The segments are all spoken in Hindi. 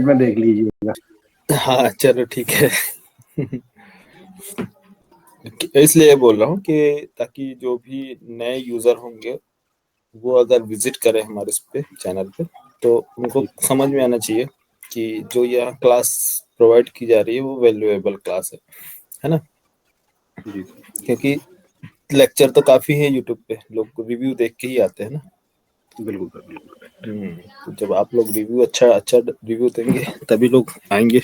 में देख लीजिएगा। हाँ चलो ठीक है। इसलिए बोल रहा हूँ कि ताकि जो भी नए यूजर होंगे वो अगर विजिट करें हमारे इस पे चैनल पे, तो उनको ठीक समझ में आना चाहिए कि जो यहाँ क्लास प्रोवाइड की जा रही है वो वैल्यूएबल क्लास है ना। जी सर। क्योंकि लेक्चर तो काफी है यूट्यूब पे, लोग रिव्यू देख के ही आते हैं ना। बिल्कुल सर, बिल्कुल। तो जब आप लोग रिव्यू अच्छा अच्छा रिव्यू देंगे तभी लोग आएंगे।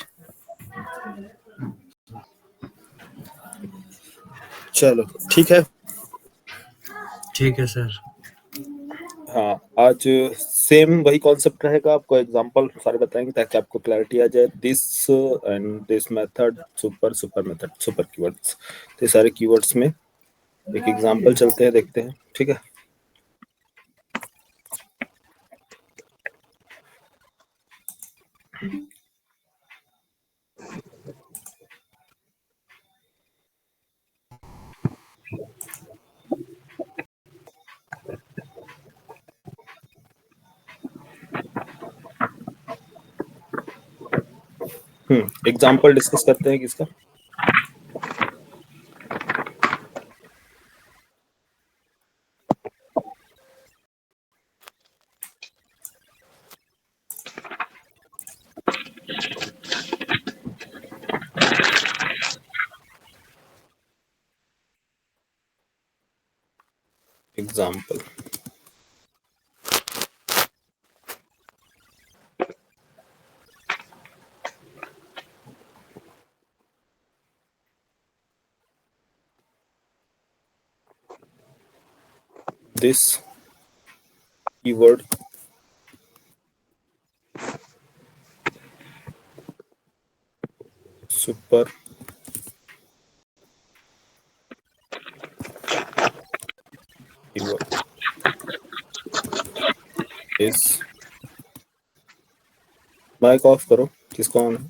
चलो ठीक है। ठीक है सर। हाँ, आज सेम वही कॉन्सेप्ट रहेगा, आपको एग्जांपल सारे बताएंगे ताकि आपको क्लैरिटी आ जाए। This and this method, super super method, super keywords, तो सारे कीवर्ड्स में एक एग्जांपल चलते हैं, देखते हैं, ठीक है। एग्जांपल डिस्कस करते हैं किसका। Example this keyword super keyword is, mic off करो, किसका ऑन है।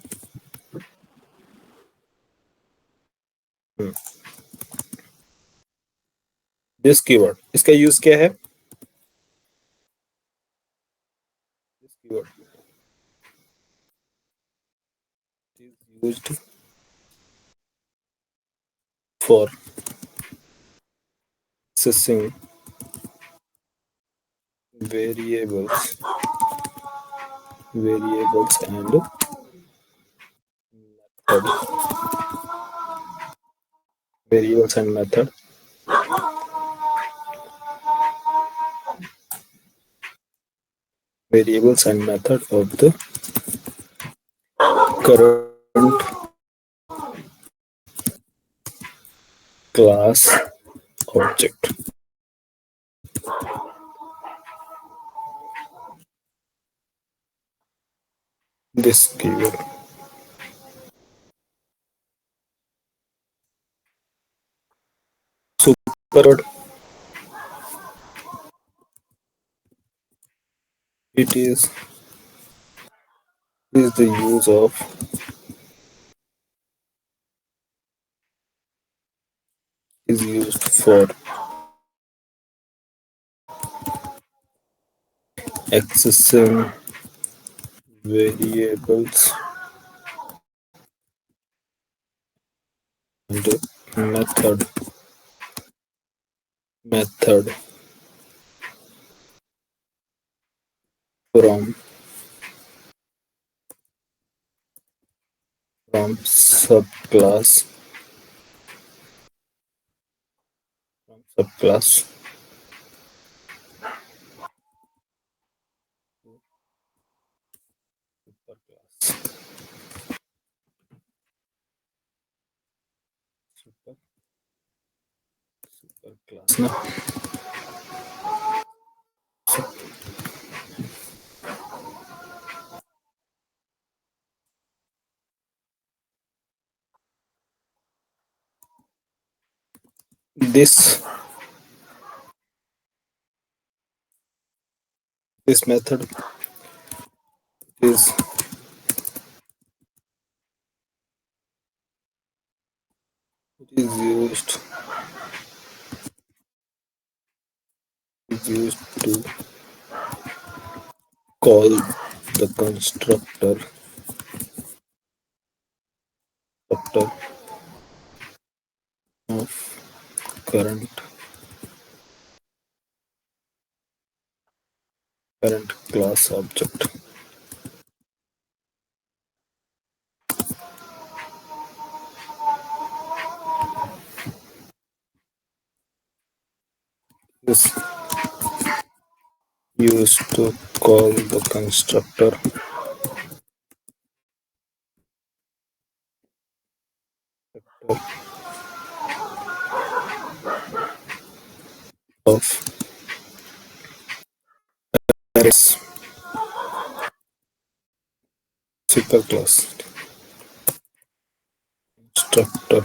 दिस कीवर्ड, इसका यूज क्या है। This keyword is used for accessing variables and method, variables and method variables and method of the current class object. This keyword superword, it is the use of is used for accessing variables and method from subclass subclass superclass superclass ना। this method is used to call the constructor constructor of current class object. Is used to call the constructor of arrays superclass constructor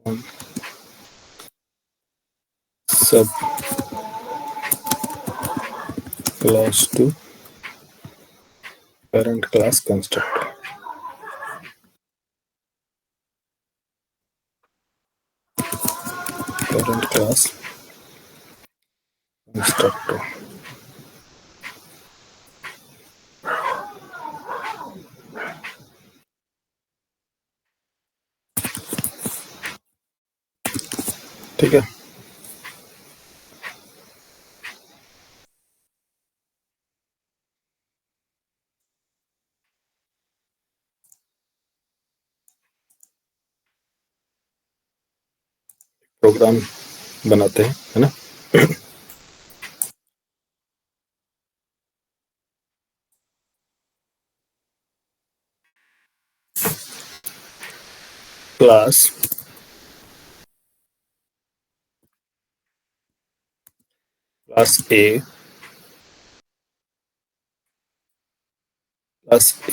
on sub class to parent class constructor. Parent class constructor. ठीक है. प्रोग्राम बनाते हैं, है ना. Class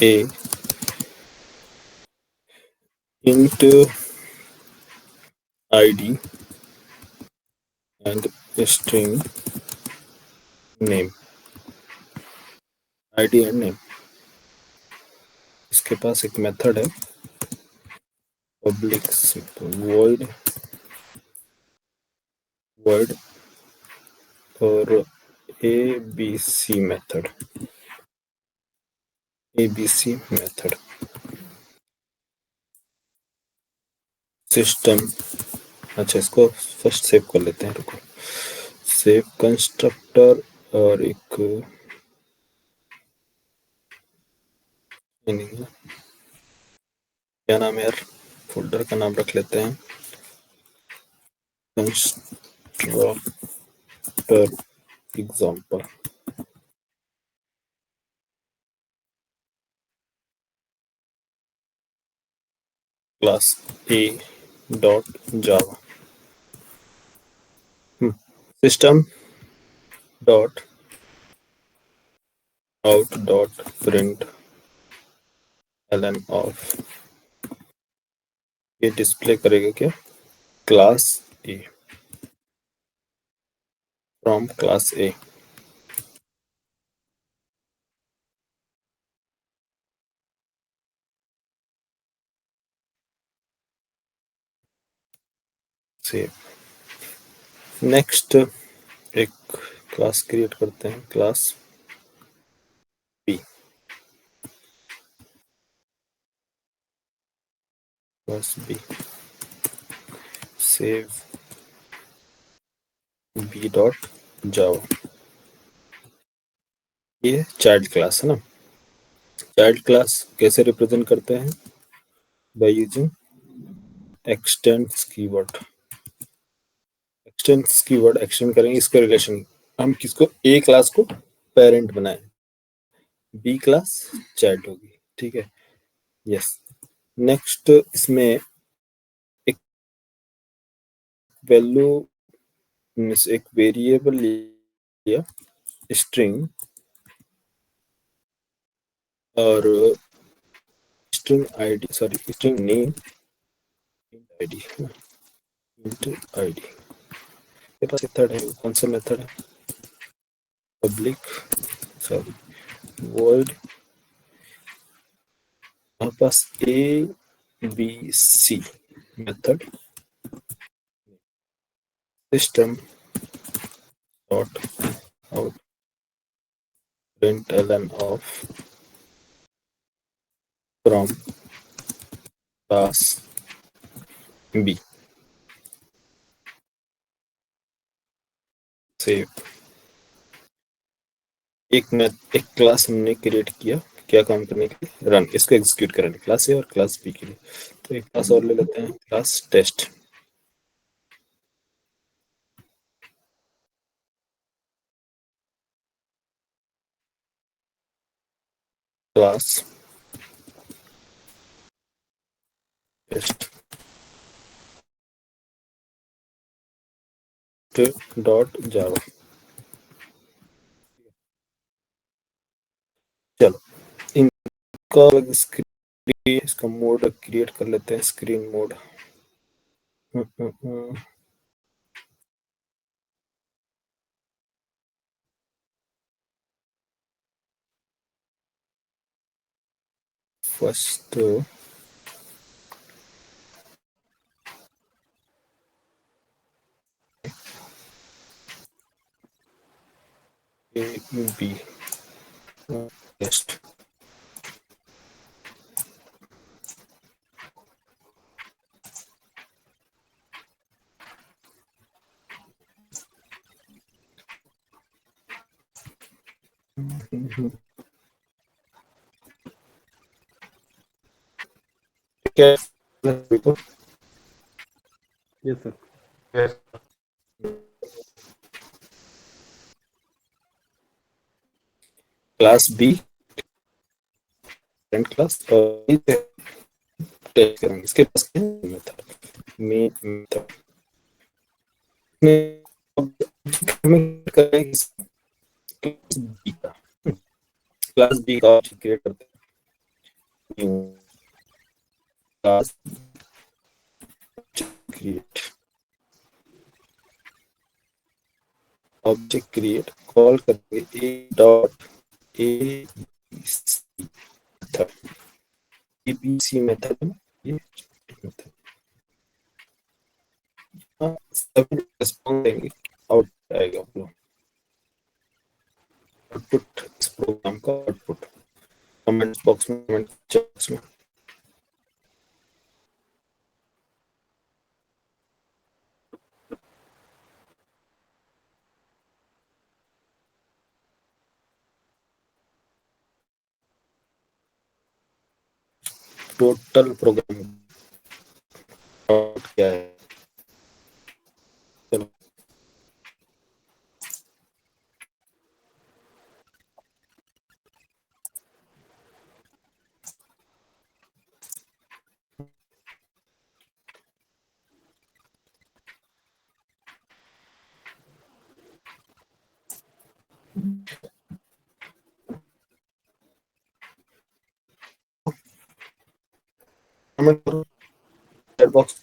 A into ID and string name. ID and name. इसके पास एक मेथड है public void और ABC मेथड. सिस्टम. अच्छा, इसको फर्स्ट सेव कर लेते हैं. रुको, सेव कंस्ट्रक्टर और एक क्या नाम है यार, फोल्डर का नाम रख लेते हैं constructor example. Class A dot Java. System dot out dot print ln of. ये डिस्प्ले करेगा क्या, class A from class A. Save. Next एक क्लास क्रिएट करते हैं, class B. Class B save B dot जावा. ये चाइल्ड क्लास है ना. चाइल्ड क्लास कैसे रिप्रेजेंट करते हैं, by using x tends keyword. X tends keyword extend करेंगे इसका रिलेशन. हम किसको, ए क्लास को पेरेंट बनाएं, बी क्लास चाइल्ड होगी. ठीक है. यस. नेक्स्ट इसमें एक वैल्यू, एक वेरिएबल लिया स्ट्रिंग और string ID, sorry string name ID into ID. के पास मेथड है, कौन सा मेथड है, पब्लिक सॉरी void. हमारे पास ABC method system dot out print ln of from class B save. एक क्लास हमने क्रिएट किया, क्या काम करने के लिए, रन, इसको एग्जीक्यूट करने, क्लास ए और क्लास बी के लिए। तो एक क्लास और ले लेते हैं, class test. Class test dot Java. चलो इनका स्क्रीन, इसका मोड क्रिएट कर लेते हैं, screen mode. First A B test. क्या yes sir. Class B front class और टेस्ट करेंगे, इसके पास मेथड मेथड में करेंगे क्लास बी का, क्लास बी का क्रिएट करते हैं, new class create, object create, call करेंगे A dot A method, ABC method में ये मेथड सब रिस्पॉन्स देंगे, आउटपुट आएगा अपना, आउटपुट इस प्रोग्राम का आउटपुट कमेंट बॉक्स में, कमेंट बॉक्स में। टोटल प्रोग्राम क्या है, चलो कमेंट करो चैट बॉक्स।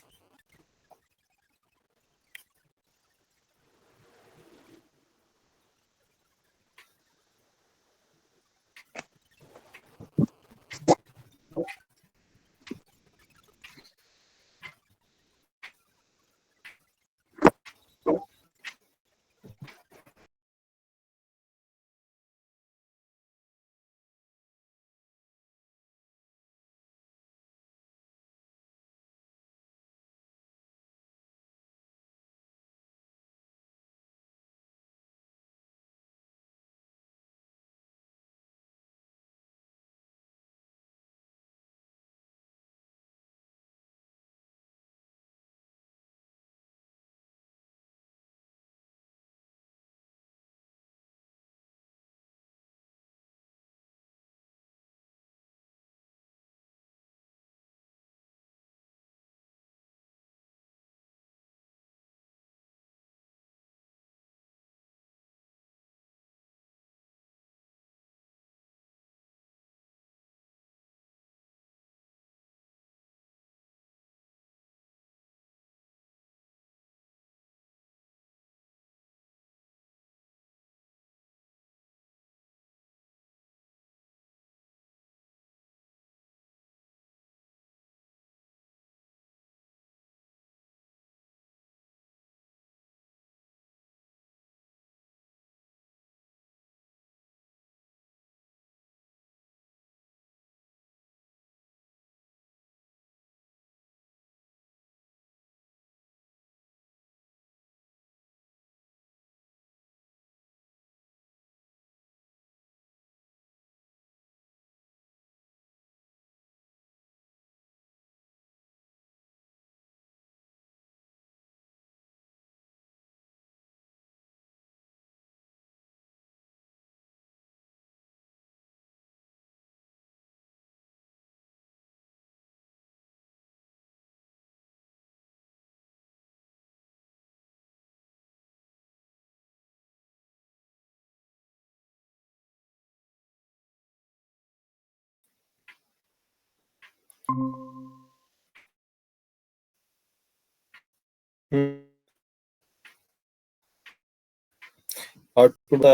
आउटपुट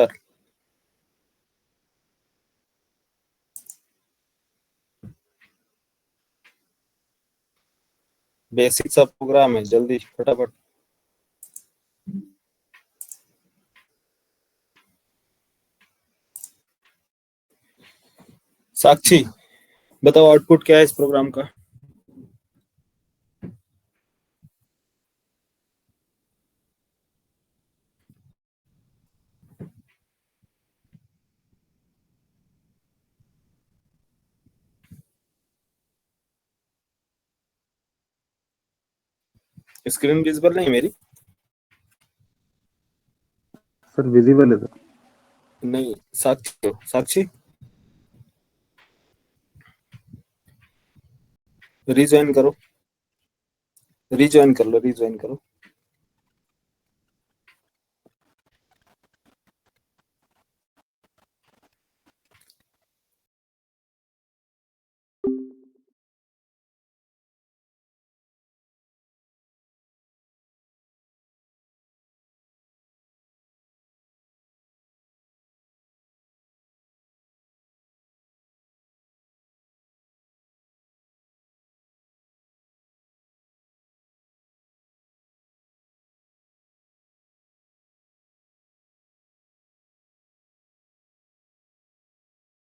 बेसिक सा प्रोग्राम है, जल्दी फटाफट। साक्षी बताओ आउटपुट क्या है इस प्रोग्राम का। स्क्रीन विजिबल नहीं मेरी? सर विजिबल है सर। नहीं, साक्षी साक्षी रिज्वाइन करो, रिज्वाइन कर लो, रिज्वाइन करो।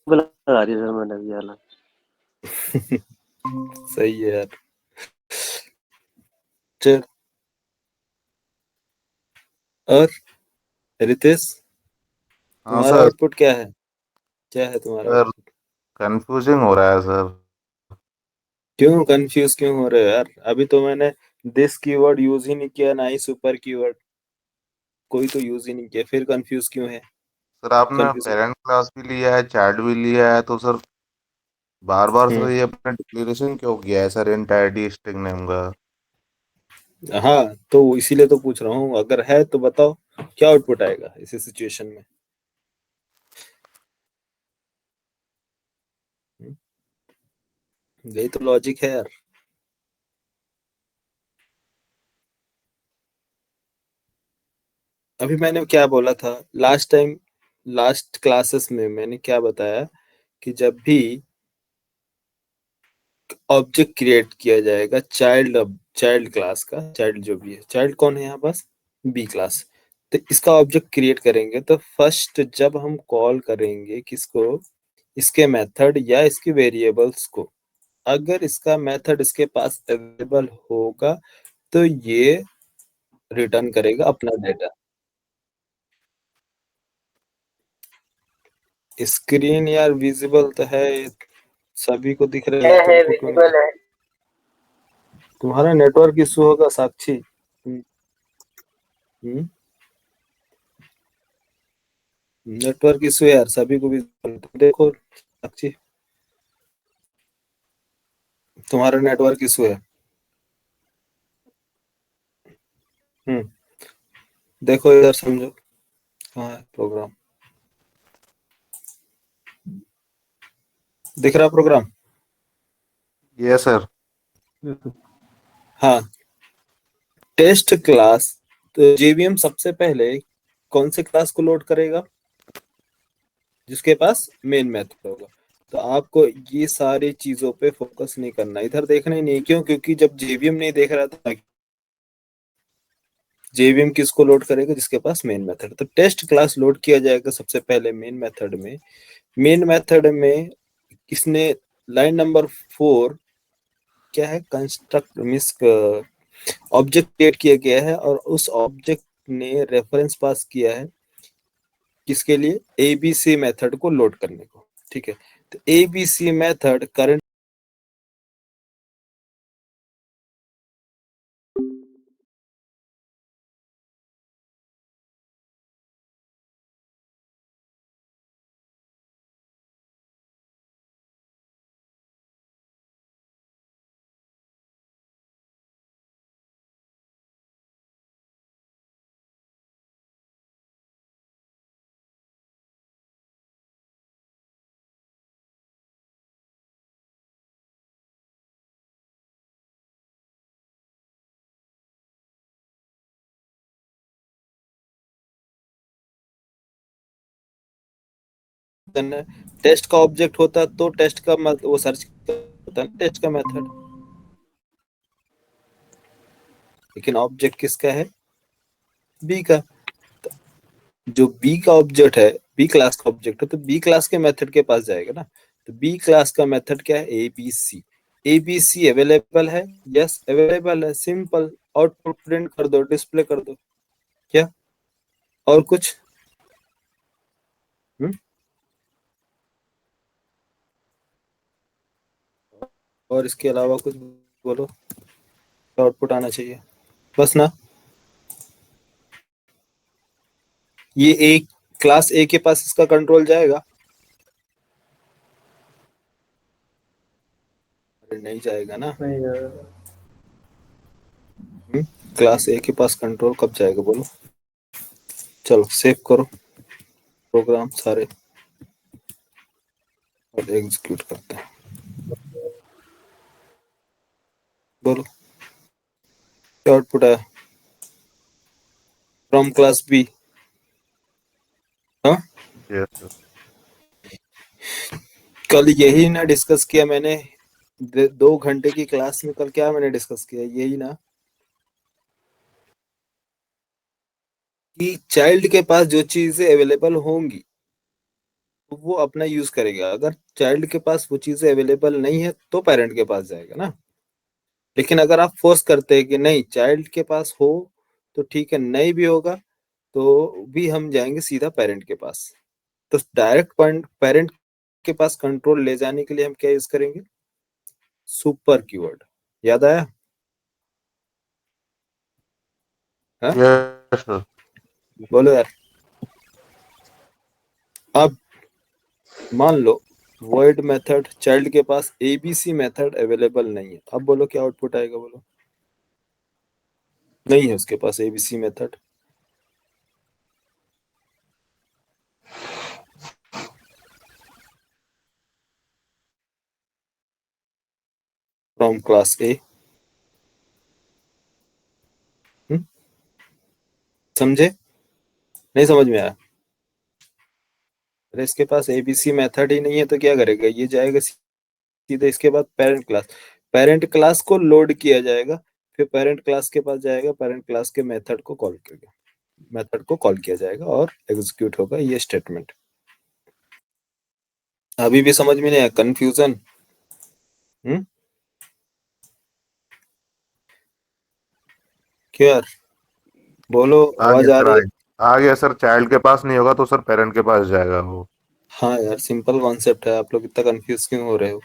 लगा रही है सर मैंने अभी वाला। सही है यार। चल, और रितेश हाँ तुम्हारा सर। आउटपुट क्या है? क्या है तुम्हारा सर आउटपुट? कंफ्यूजिंग हो रहा है सर। क्यों कंफ्यूज क्यों हो रहे हो यार? अभी तो मैंने दिस कीवर्ड यूज ही नहीं किया, ना ही सुपर कीवर्ड, कोई तो यूज ही नहीं किया, फिर कंफ्यूज क्यों है? सर आपने कंफ्यूज। पेरेंट क्लास भी लिया है, चैट भी लिया है, तो सर बार बार सर हम्म। ये अपना डिक्लेरेशन क्यों किया है सर एंटायरटी स्ट्रिंग नेम का? हाँ तो इसीलिए तो पूछ रहा हूँ, अगर है तो बताओ क्या आउटपुट आएगा इसी सिचुएशन में। हम्म, यही तो लॉजिक है यार। अभी मैंने क्या बोला था लास्ट टाइम, लास्ट क्लासेस में मैंने क्या बताया कि जब भी ऑब्जेक्ट क्रिएट किया जाएगा चाइल्ड, चाइल्ड क्लास का, चाइल्ड जो भी है, चाइल्ड कौन है यहाँ पास? B class. तो इसका ऑब्जेक्ट क्रिएट करेंगे तो फर्स्ट जब हम कॉल करेंगे किसको, इसके मेथड या इसके वेरिएबल्स को, अगर इसका मेथड इसके पास अवेलेबल होगा तो ये रिटर्न करेगा अपना डेटा। स्क्रीन यार विजिबल तो है, सभी को दिख रहा है, है तुमको क्यों नहीं? विजिबल है। तुम्हारा नेटवर्क इशू होगा साक्षी। नेटवर्क इशू है यार, सभी को भी देखो साक्षी, तुम्हारा नेटवर्क इशू है। हम्म, देखो इधर समझो कहाँ है प्रोग्राम, दिख रहा प्रोग्राम? ये सर। हाँ, टेस्ट क्लास, तो जेवीएम सबसे पहले कौन से क्लास को लोड करेगा? जिसके पास मेन मेथड होगा। तो आपको ये सारी चीजों पे फोकस नहीं करना, इधर देखना ही नहीं। क्यों? क्योंकि जब जेवीएम नहीं देख रहा था, जेवीएम किसको लोड करेगा? जिसके पास मेन मेथड। तो टेस्ट क्लास लोड किया जाएगा सबसे पहले मेन मेथड में। मेन मेथड में इसने लाइन नंबर 4 क्या है, कंस्ट्रक्ट मिस ऑब्जेक्ट क्रिएट किया गया है और उस ऑब्जेक्ट ने रेफरेंस पास किया है किसके लिए? एबीसी मेथड को लोड करने को। ठीक है, तो एबीसी मेथड करंट फंक्शन है। टेस्ट का ऑब्जेक्ट होता तो टेस्ट का वो सर्च होता है, टेस्ट का मेथड। लेकिन ऑब्जेक्ट किसका है? बी का। जो बी का ऑब्जेक्ट है, बी क्लास का ऑब्जेक्ट है, तो बी क्लास के मेथड के पास जाएगा ना। तो बी क्लास का मेथड क्या है? एबीसी। एबीसी अवेलेबल है? यस अवेलेबल है। सिंपल, आउटपुट प्रिंट कर दो, डिस्प्ले कर दो। क्या और कुछ? और इसके अलावा कुछ बोलो, आउटपुट आना चाहिए बस ना। ये एक क्लास ए के पास इसका कंट्रोल जाएगा? अरे नहीं जाएगा ना। नहीं यार, क्लास ए के पास कंट्रोल कब जाएगा बोलो? चलो सेव करो प्रोग्राम सारे और एग्जीक्यूट करते हैं। बोलो क्या आउटपुट आया फ्रॉम क्लास बी? हाँ, यस सर। कल यही ना डिस्कस किया मैंने 2 घंटे की क्लास में। कल क्या मैंने डिस्कस किया? यही ना कि चाइल्ड के पास जो चीजें अवेलेबल होंगी तो वो अपना यूज करेगा। अगर चाइल्ड के पास वो चीजें अवेलेबल नहीं है तो पेरेंट के पास जाएगा ना। लेकिन अगर आप फोर्स करते हैं कि नहीं चाइल्ड के पास हो तो ठीक है, नहीं भी होगा तो भी हम जाएंगे सीधा पेरेंट के पास। तो डायरेक्ट पेरेंट के पास कंट्रोल ले जाने के लिए हम क्या यूज करेंगे? Super keyword. याद आया? हाँ यस सर। बोलो यार। अब मान लो वर्ड मेथड चाइल्ड के पास एबीसी मेथड अवेलेबल नहीं है। अब बोलो क्या आउटपुट आएगा? बोलो नहीं है उसके पास ABC method. From class A. समझे? नहीं समझ में आया? अरे इसके पास एबीसी मेथड ही नहीं है तो क्या करेगा? ये जाएगा सीधे इसके बाद पेरेंट क्लास। पेरेंट क्लास को लोड किया जाएगा, फिर पेरेंट क्लास के पास जाएगा, पेरेंट क्लास के मेथड को कॉल करेगा, मेथड को कॉल किया जाएगा और एग्जीक्यूट होगा ये स्टेटमेंट। अभी भी समझ में नहीं आया? कंफ्यूजन? क्यों यार? बोलो, आ आवाज गया आ सर, रही आ है? गया। आ गया सर। चाइल्ड के पास नहीं होगा तो सर पेरेंट के पास जाएगा वो। हाँ यार, सिंपल कॉन्सेप्ट है। आप लोग इतना कंफ्यूज क्यों हो रहे हो?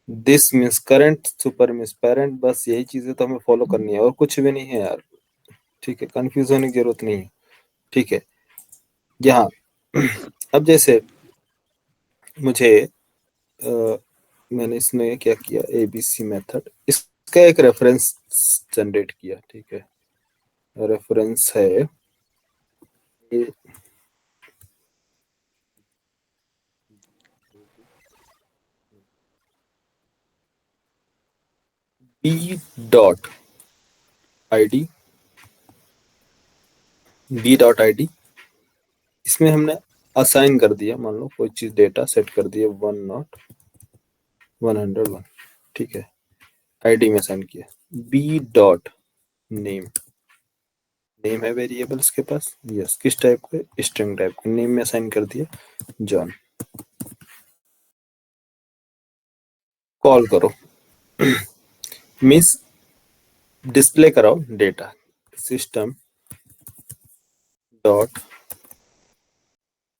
This means current, super means parent. बस यही चीजें तो हमें फॉलो करनी है और कुछ भी नहीं है यार। ठीक है, कंफ्यूज होने की जरूरत नहीं है। ठीक है, यहाँ अब जैसे मुझे मैंने इसमें क्या किया? एबीसी मेथड, इसका एक रेफरेंस जनरेट किया। ठीक है, रेफरेंस है ये b.id। b.id इसमें हमने असाइन कर दिया, मान लो कोई चीज डेटा सेट कर दिया 101। ठीक है, आईडी में असाइन किया। बी डॉट नेम, नेम है वेरिएबल इसके पास। यस, किस टाइप के? स्ट्रिंग टाइप के। नेम में असाइन कर दिया जॉन। कॉल करो मिस डिस्प्ले कराओ data. System dot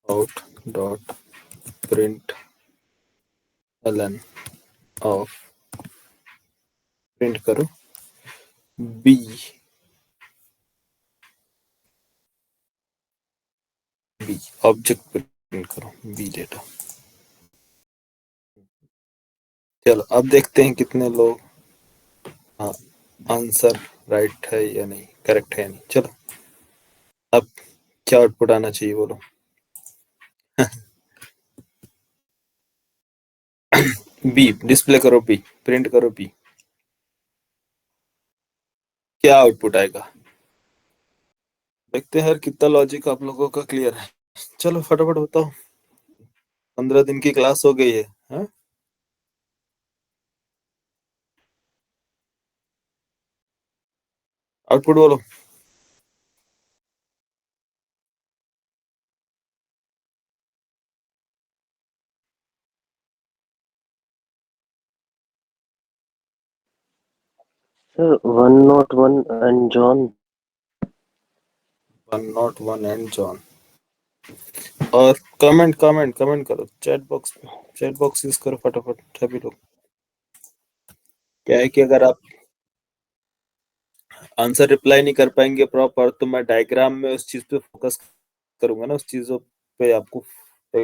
out dot print L N of, print करो बी। बी ऑब्जेक्ट प्रिंट करो बी डेटा। चलो अब देखते हैं कितने लोग हाँ आंसर राइट है या नहीं, करेक्ट है या नहीं। चलो अब क्या आउटपुट आना चाहिए बोलो? बी डिस्प्ले करो, बी प्रिंट करो बी। क्या आउटपुट आएगा? देखते हैं यार कितना लॉजिक आप लोगों का क्लियर है। चलो फटाफट बताओ। 15 दिन की क्लास हो गई है, हाँ? आउटपुट बोलो। Sir 101 and John 101 and John. और कमेंट करो चैट बॉक्स पे। चैट बॉक्स यूज करो फटाफट सभी लोग। क्या है कि अगर आप आंसर रिप्लाई नहीं कर पाएंगे प्रॉपर, तो मैं डायग्राम में उस चीज पे फोकस करूंगा ना, उस चीजों पे आपको,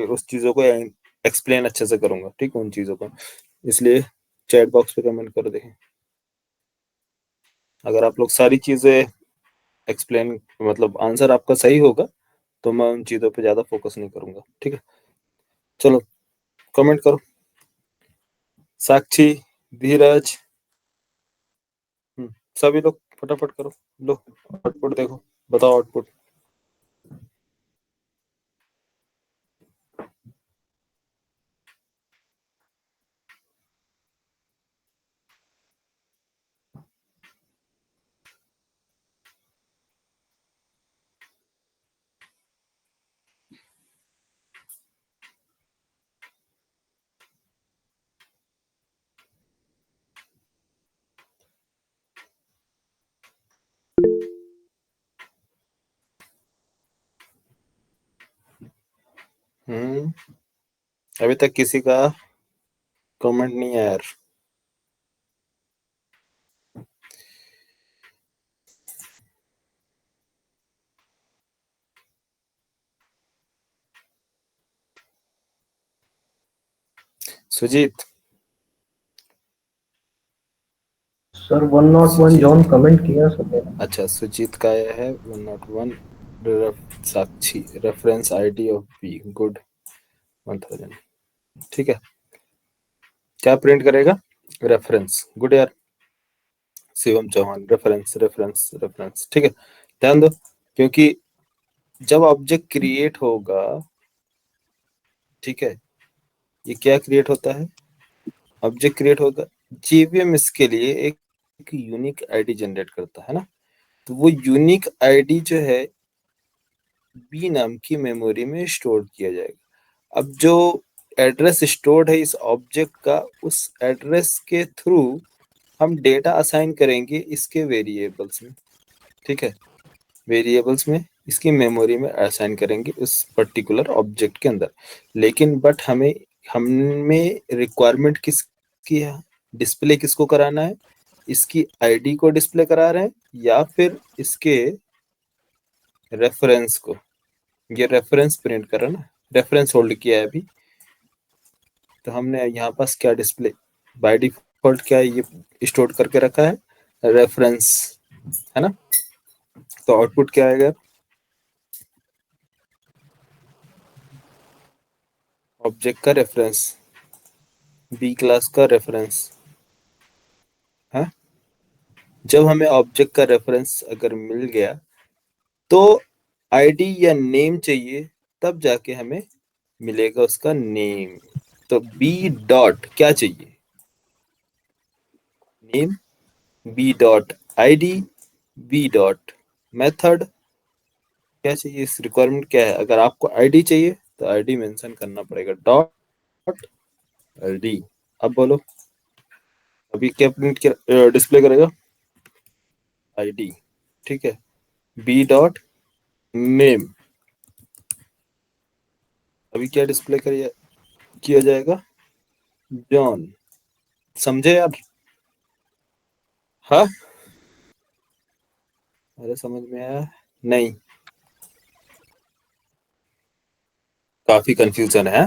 उस चीजों को एक्सप्लेन अच्छे से करूंगा, ठीक है, उन चीजों को। इसलिए चैट बॉक्स पे कमेंट कर दें। अगर आप लोग सारी चीजें एक्सप्लेन, मतलब आंसर आपका सही होगा, तो मैं उन चीजों पे ज्यादा फोकस नहीं करूंगा, ठीक है। चलो कमेंट करो। साक्षी, धीरज, सभी लोग फटाफट करो। लो आउटपुट देखो, बताओ आउटपुट। हम्म अभी तक किसी का कमेंट नहीं है यार। सुजीत। सर 101 जॉन कमेंट किया सर। अच्छा, सुजीत का आया है 101। Sakshi, reference ID of B, good 1000। ठीक है, क्या प्रिंट करेगा? रेफरेंस, गुड यार। Shivam Chauhan, reference reference reference, ठीक है। ध्यान दो, क्योंकि जब ऑब्जेक्ट क्रिएट होगा, ठीक है, ये क्या क्रिएट होता है? ऑब्जेक्ट क्रिएट होगा, जेवीएम इसके लिए एक यूनिक आईडी जनरेट करता है ना। तो वो यूनिक आईडी जो है बी नाम की मेमोरी में स्टोर किया जाएगा। अब जो एड्रेस स्टोर्ड है इस ऑब्जेक्ट का, उस एड्रेस के थ्रू हम डेटा असाइन करेंगे इसके वेरिएबल्स में, ठीक है। वेरिएबल्स में इसकी मेमोरी में असाइन करेंगे उस पर्टिकुलर ऑब्जेक्ट के अंदर। लेकिन बट हमें रिक्वायरमेंट किसकी है? डिस्प्ले किसको कराना है? इसकी आईडी को डिस्प्ले करा रहे हैं या फिर इसके रेफरेंस को? ये रेफरेंस प्रिंट करा ना, रेफरेंस होल्ड किया है अभी। तो हमने यहाँ पास क्या डिस्प्ले बाय डिफॉल्ट क्या है, ये स्टोर करके रखा है, रेफरेंस, है ना। तो आउटपुट क्या आएगा? ऑब्जेक्ट का रेफरेंस, बी क्लास का रेफरेंस है। जब हमें ऑब्जेक्ट का रेफरेंस अगर मिल गया, तो आईडी या नेम चाहिए, तब जाके हमें मिलेगा उसका नेम। तो बी डॉट क्या चाहिए? Name, B dot ID, B dot method क्या चाहिए? इस रिक्वायरमेंट क्या है? अगर आपको आईडी चाहिए तो आईडी मेंशन करना पड़ेगा, डॉट आईडी। अब बोलो, अभी क्या प्रिंट डिस्प्ले करेगा? आईडी, ठीक है। बी डॉट नेम, अभी क्या डिस्प्ले किया जाएगा? जॉन। समझे यार? हाँ, अरे समझ में आया? नहीं, काफी कंफ्यूजन है।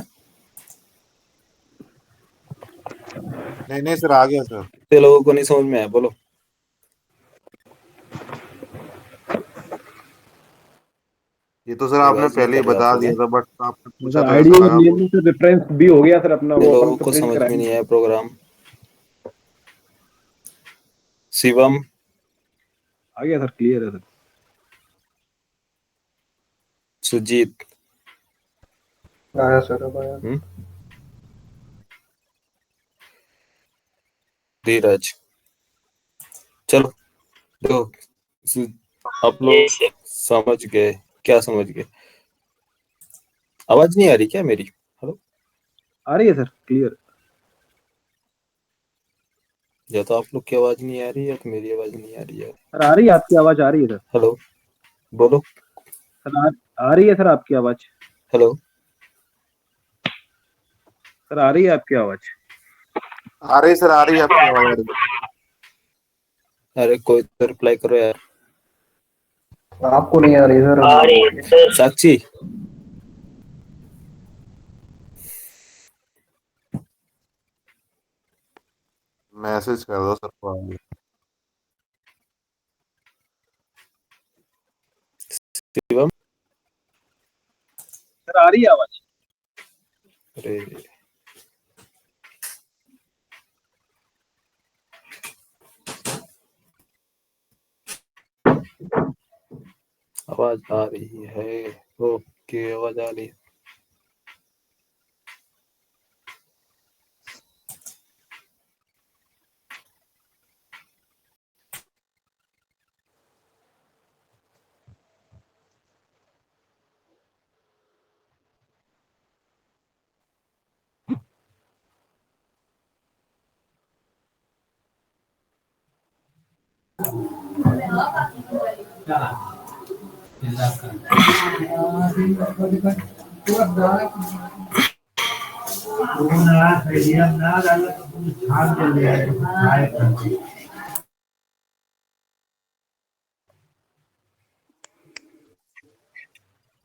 नहीं नहीं सर, आ गया सर। कितने लोगों को नहीं समझ में आया बोलो? ये तो सर आपने रिवाइज नहीं पहले ही कर रहे बता आप लोग दिया हैं? था, बट आपने पूछा सर तो आईडी ऐसा और लगा नेम कुछ। में से रेफरेंस भी हो गया सर अपना, कितने वो लोगों अपन तो को प्रिंट समझ में कराएंगे। नहीं आया प्रोग्राम? शिवम, आ गया सर, क्लियर है सर। सुजीत, आया सर, अब आया। धीरज। चलो देखो, आप लोग समझ गए? क्या समझ गए? आवाज नहीं आ रही क्या मेरी? हेलो, आ रही है सर, क्लियर। या तो आप लोग की आवाज नहीं आ रही है या तो मेरी आवाज नहीं आ रही है। सर आ रही है, आपकी आवाज आ रही है सर। हेलो, बोलो। सर आ रही है सर आपकी आवाज। हेलो, सर आ रही है आपकी आवाज। आ रही सर, आ रही है आपकी आवाज आ रही अरे कोई तो रिप्लाई करो यार। आपको नहीं आ रही सर? आ रही है सर। साक्षी, मैसेज कर दो सर को। शिवम। सर आ रही है आवाज। अरे आवाज आ रही है। ओके, आवाज आ रही है।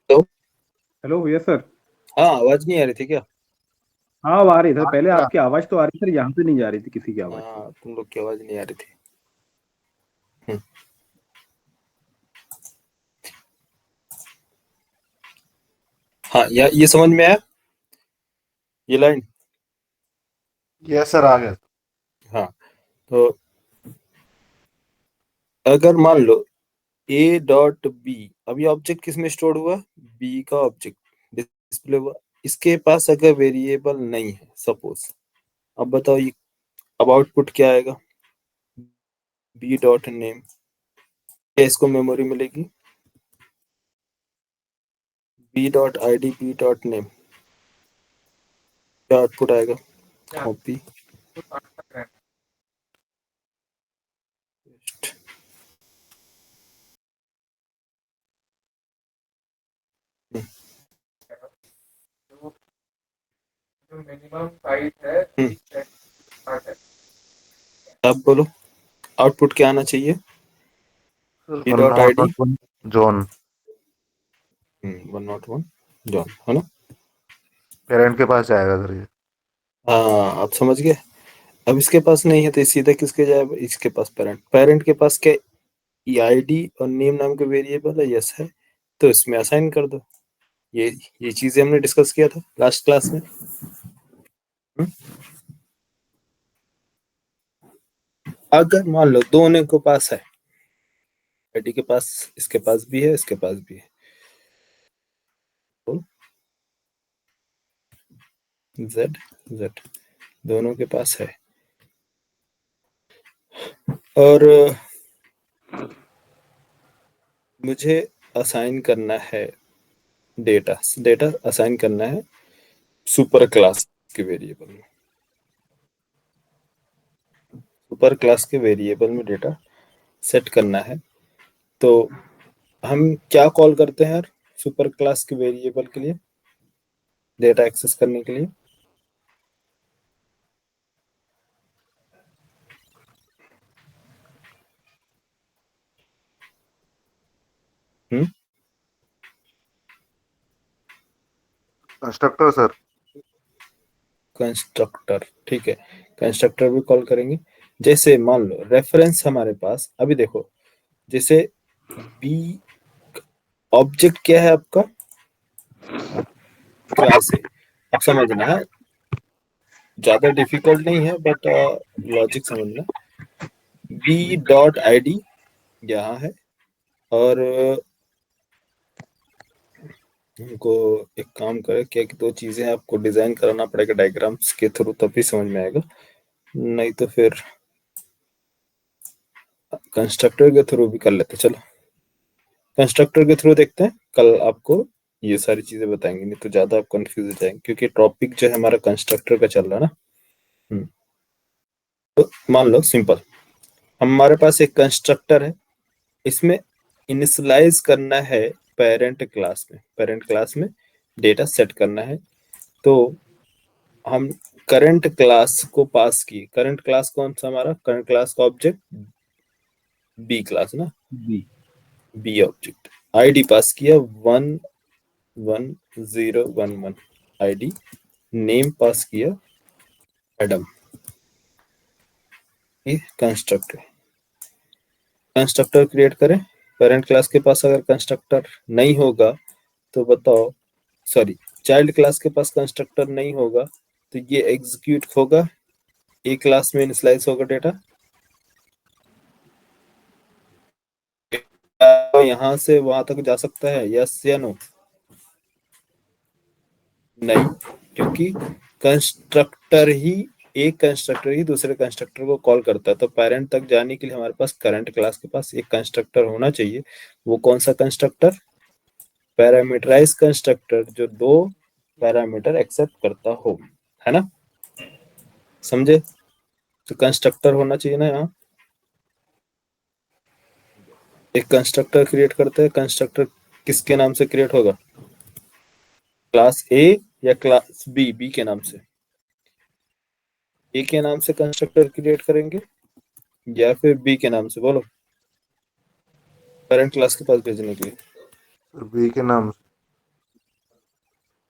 तो हेलो, यस सर। हाँ, आवाज नहीं आ रही थी क्या? हाँ अब आ रही है सर, आ पहले रही है। आपकी आवाज तो आ रही सर, यहाँ पे नहीं जा रही थी किसी की आवाज। हाँ, तुम लोग की आवाज नहीं आ रही थी। हम्म, हाँ, ये समझ में आया, ये लाइन? यस सर, आ गया। हाँ, तो अगर मान लो ए डॉट बी, अभी ऑब्जेक्ट किस में स्टोर हुआ? बी का ऑब्जेक्ट डिस्प्ले हुआ। इसके पास अगर वेरिएबल नहीं है सपोज, अब बताओ ये, अब आउटपुट क्या आएगा? B dot name. क्या इसको मेमोरी मिलेगी? B dot I D, B dot name, क्या आउटपुट आएगा? Copy paste. अब बोलो, आउटपुट क्या आना चाहिए? B dot I D, John. 101 John, है ना? पेरेंट के पास जाएगा सर ये। हाँ, आप समझ गए। अब इसके पास नहीं है तो सीधा किसके जाएगा? इसके पास पेरेंट। पेरेंट के पास क्या आईडी और नेम नाम के वेरिएबल है? यस है, तो इसमें असाइन कर दो। ये ये चीजें हमने डिस्कस किया था लास्ट क्लास में। हम्म? अगर मान लो दोनों के पास है, आईडी के पास, इसके पास भी है, इसके पास भी है, तो जेड जेड दोनों के पास है, और मुझे असाइन करना है डेटा डेटा असाइन करना है सुपर क्लास के वेरिएबल में। सुपर क्लास के वेरिएबल में डेटा सेट करना है, तो हम क्या कॉल करते हैं यार सुपर क्लास के वेरिएबल के लिए डेटा एक्सेस करने के लिए? हम्म, कंस्ट्रक्टर सर। कंस्ट्रक्टर, ठीक है, कंस्ट्रक्टर भी कॉल करेंगे। जैसे मान लो रेफरेंस हमारे पास, अभी देखो, जैसे बी ऑब्जेक्ट क्या है आपका? क्लास है। अब समझना है, ज्यादा डिफिकल्ट नहीं है, बट लॉजिक समझना। बी डॉट आई डी यहाँ है, और हमको एक काम करें, क्या कि दो चीजें आपको डिजाइन कराना पड़ेगा डायग्राम्स के थ्रू, तभी समझ में आएगा, नहीं तो फिर कंस्ट्रक्टर के थ्रू भी कर लेते। चलो कंस्ट्रक्टर के थ्रू देखते हैं, कल आपको ये सारी चीजें बताएंगे, नहीं तो ज्यादा आप कंफ्यूज हो जाएंगे, क्योंकि टॉपिक जो है हमारा कंस्ट्रक्टर का चल रहा है ना। तो मान लो सिंपल, हमारे पास एक कंस्ट्रक्टर है, इसमें इनिशियलाइज करना है पेरेंट क्लास में डेटा सेट करना है। तो हम करंट क्लास को पास किए, करंट क्लास कौन सा, हमारा करंट क्लास का ऑब्जेक्ट बी क्लास ना, जी बी ऑब्जेक्ट, आईडी पास किया 11011 आईडी, नेम पास किया एडम। ये कंस्ट्रक्टर क्रिएट करें। पेरेंट क्लास के पास अगर कंस्ट्रक्टर नहीं होगा तो बताओ, सॉरी चाइल्ड क्लास के पास कंस्ट्रक्टर नहीं होगा तो ये एग्जीक्यूट होगा, ए क्लास में इनिशियलाइज होगा डेटा, यहां से वहां तक जा सकता है, यस या नो? नहीं, क्योंकि एक कंस्ट्रक्टर ही दूसरे कंस्ट्रक्टर को कॉल करता है। तो पेरेंट तक जाने के लिए हमारे पास करंट क्लास के पास एक कंस्ट्रक्टर होना चाहिए। वो कौन सा कंस्ट्रक्टर? पैरामीटराइज कंस्ट्रक्टर, जो दो पैरामीटर एक्सेप्ट करता हो, है ना, समझे? तो कंस्ट्रक्टर होना चाहिए ना यहाँ। एक कंस्ट्रक्टर क्रिएट करते हैं, कंस्ट्रक्टर किसके नाम से क्रिएट होगा? क्लास ए या क्लास बी के नाम से? ए के नाम से कंस्ट्रक्टर क्रिएट करेंगे या फिर बी के नाम से, बोलो, पेरेंट क्लास के पास भेजने के लिए। बी के नाम से।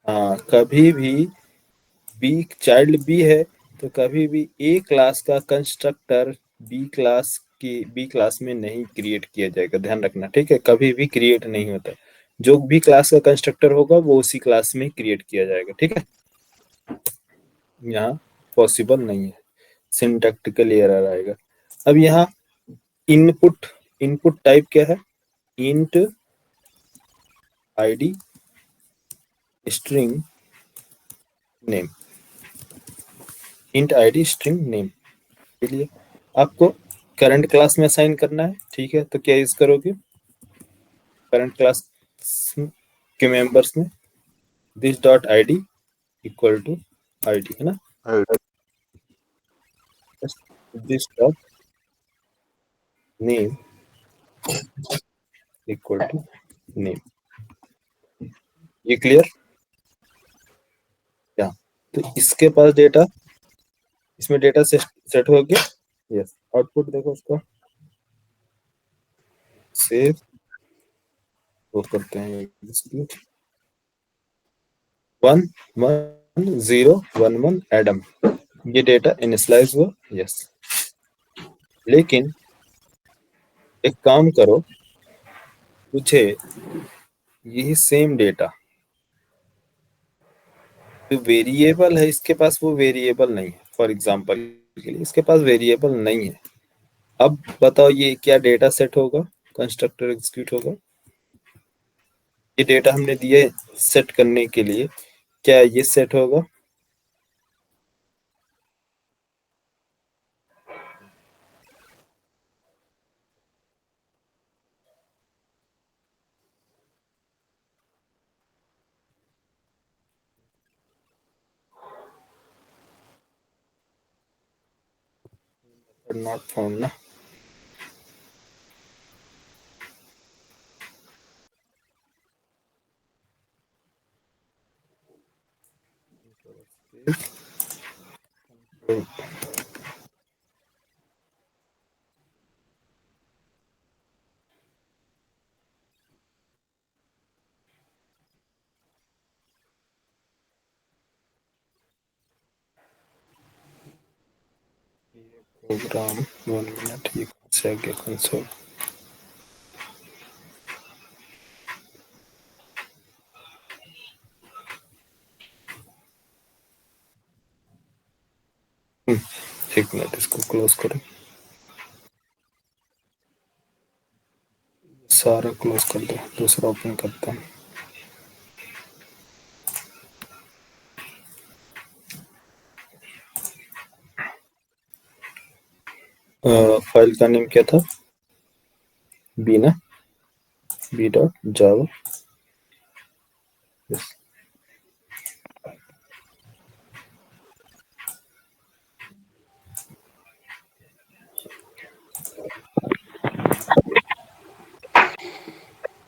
हाँ, कभी भी बी, चाइल्ड बी है तो कभी भी ए क्लास का कंस्ट्रक्टर बी क्लास में नहीं क्रिएट किया जाएगा, ध्यान रखना, ठीक है? कभी भी क्रिएट नहीं होता, जो भी क्लास का कंस्ट्रक्टर होगा वो उसी क्लास में क्रिएट किया जाएगा, ठीक है? यहाँ पॉसिबल नहीं है, सिंटैक्टिकल एरर आएगा। अब यहाँ इनपुट टाइप क्या है? Int ID string name, int ID string name के लिए आपको करंट क्लास में असाइन करना है, ठीक है? तो क्या यूज करोगे करंट क्लास के मेंबर्स में? This dot ID equal to ID, है ना, this dot name equal to name. ये क्लियर? क्या? तो इसके पास डेटा, इसमें डेटा सेट हो गया, यस। आउटपुट देखो उसका, सेव, वो करते हैं 11011 एडम, ये डेटा इनिशियलाइज हुआ, यस। लेकिन एक काम करो, मुझे यही सेम डेटा जो वेरिएबल है इसके पास, वो वेरिएबल नहीं है, फॉर एग्जांपल के लिए इसके पास वेरिएबल नहीं है। अब बताओ ये क्या डेटा सेट होगा, कंस्ट्रक्टर एग्जीक्यूट होगा, ये डेटा हमने दिए सेट करने के लिए, क्या ये सेट होगा? नॉट फाउंड ना, प्रोग्राम 1 मिनट, ये कौन सा आ गया कंसोल? एक मिनट, इसको क्लोज करें, सारा क्लोज कर दो, दूसरा ओपन करता हूँ। फाइल का नेम क्या था? बी ना, बी डॉट जावा।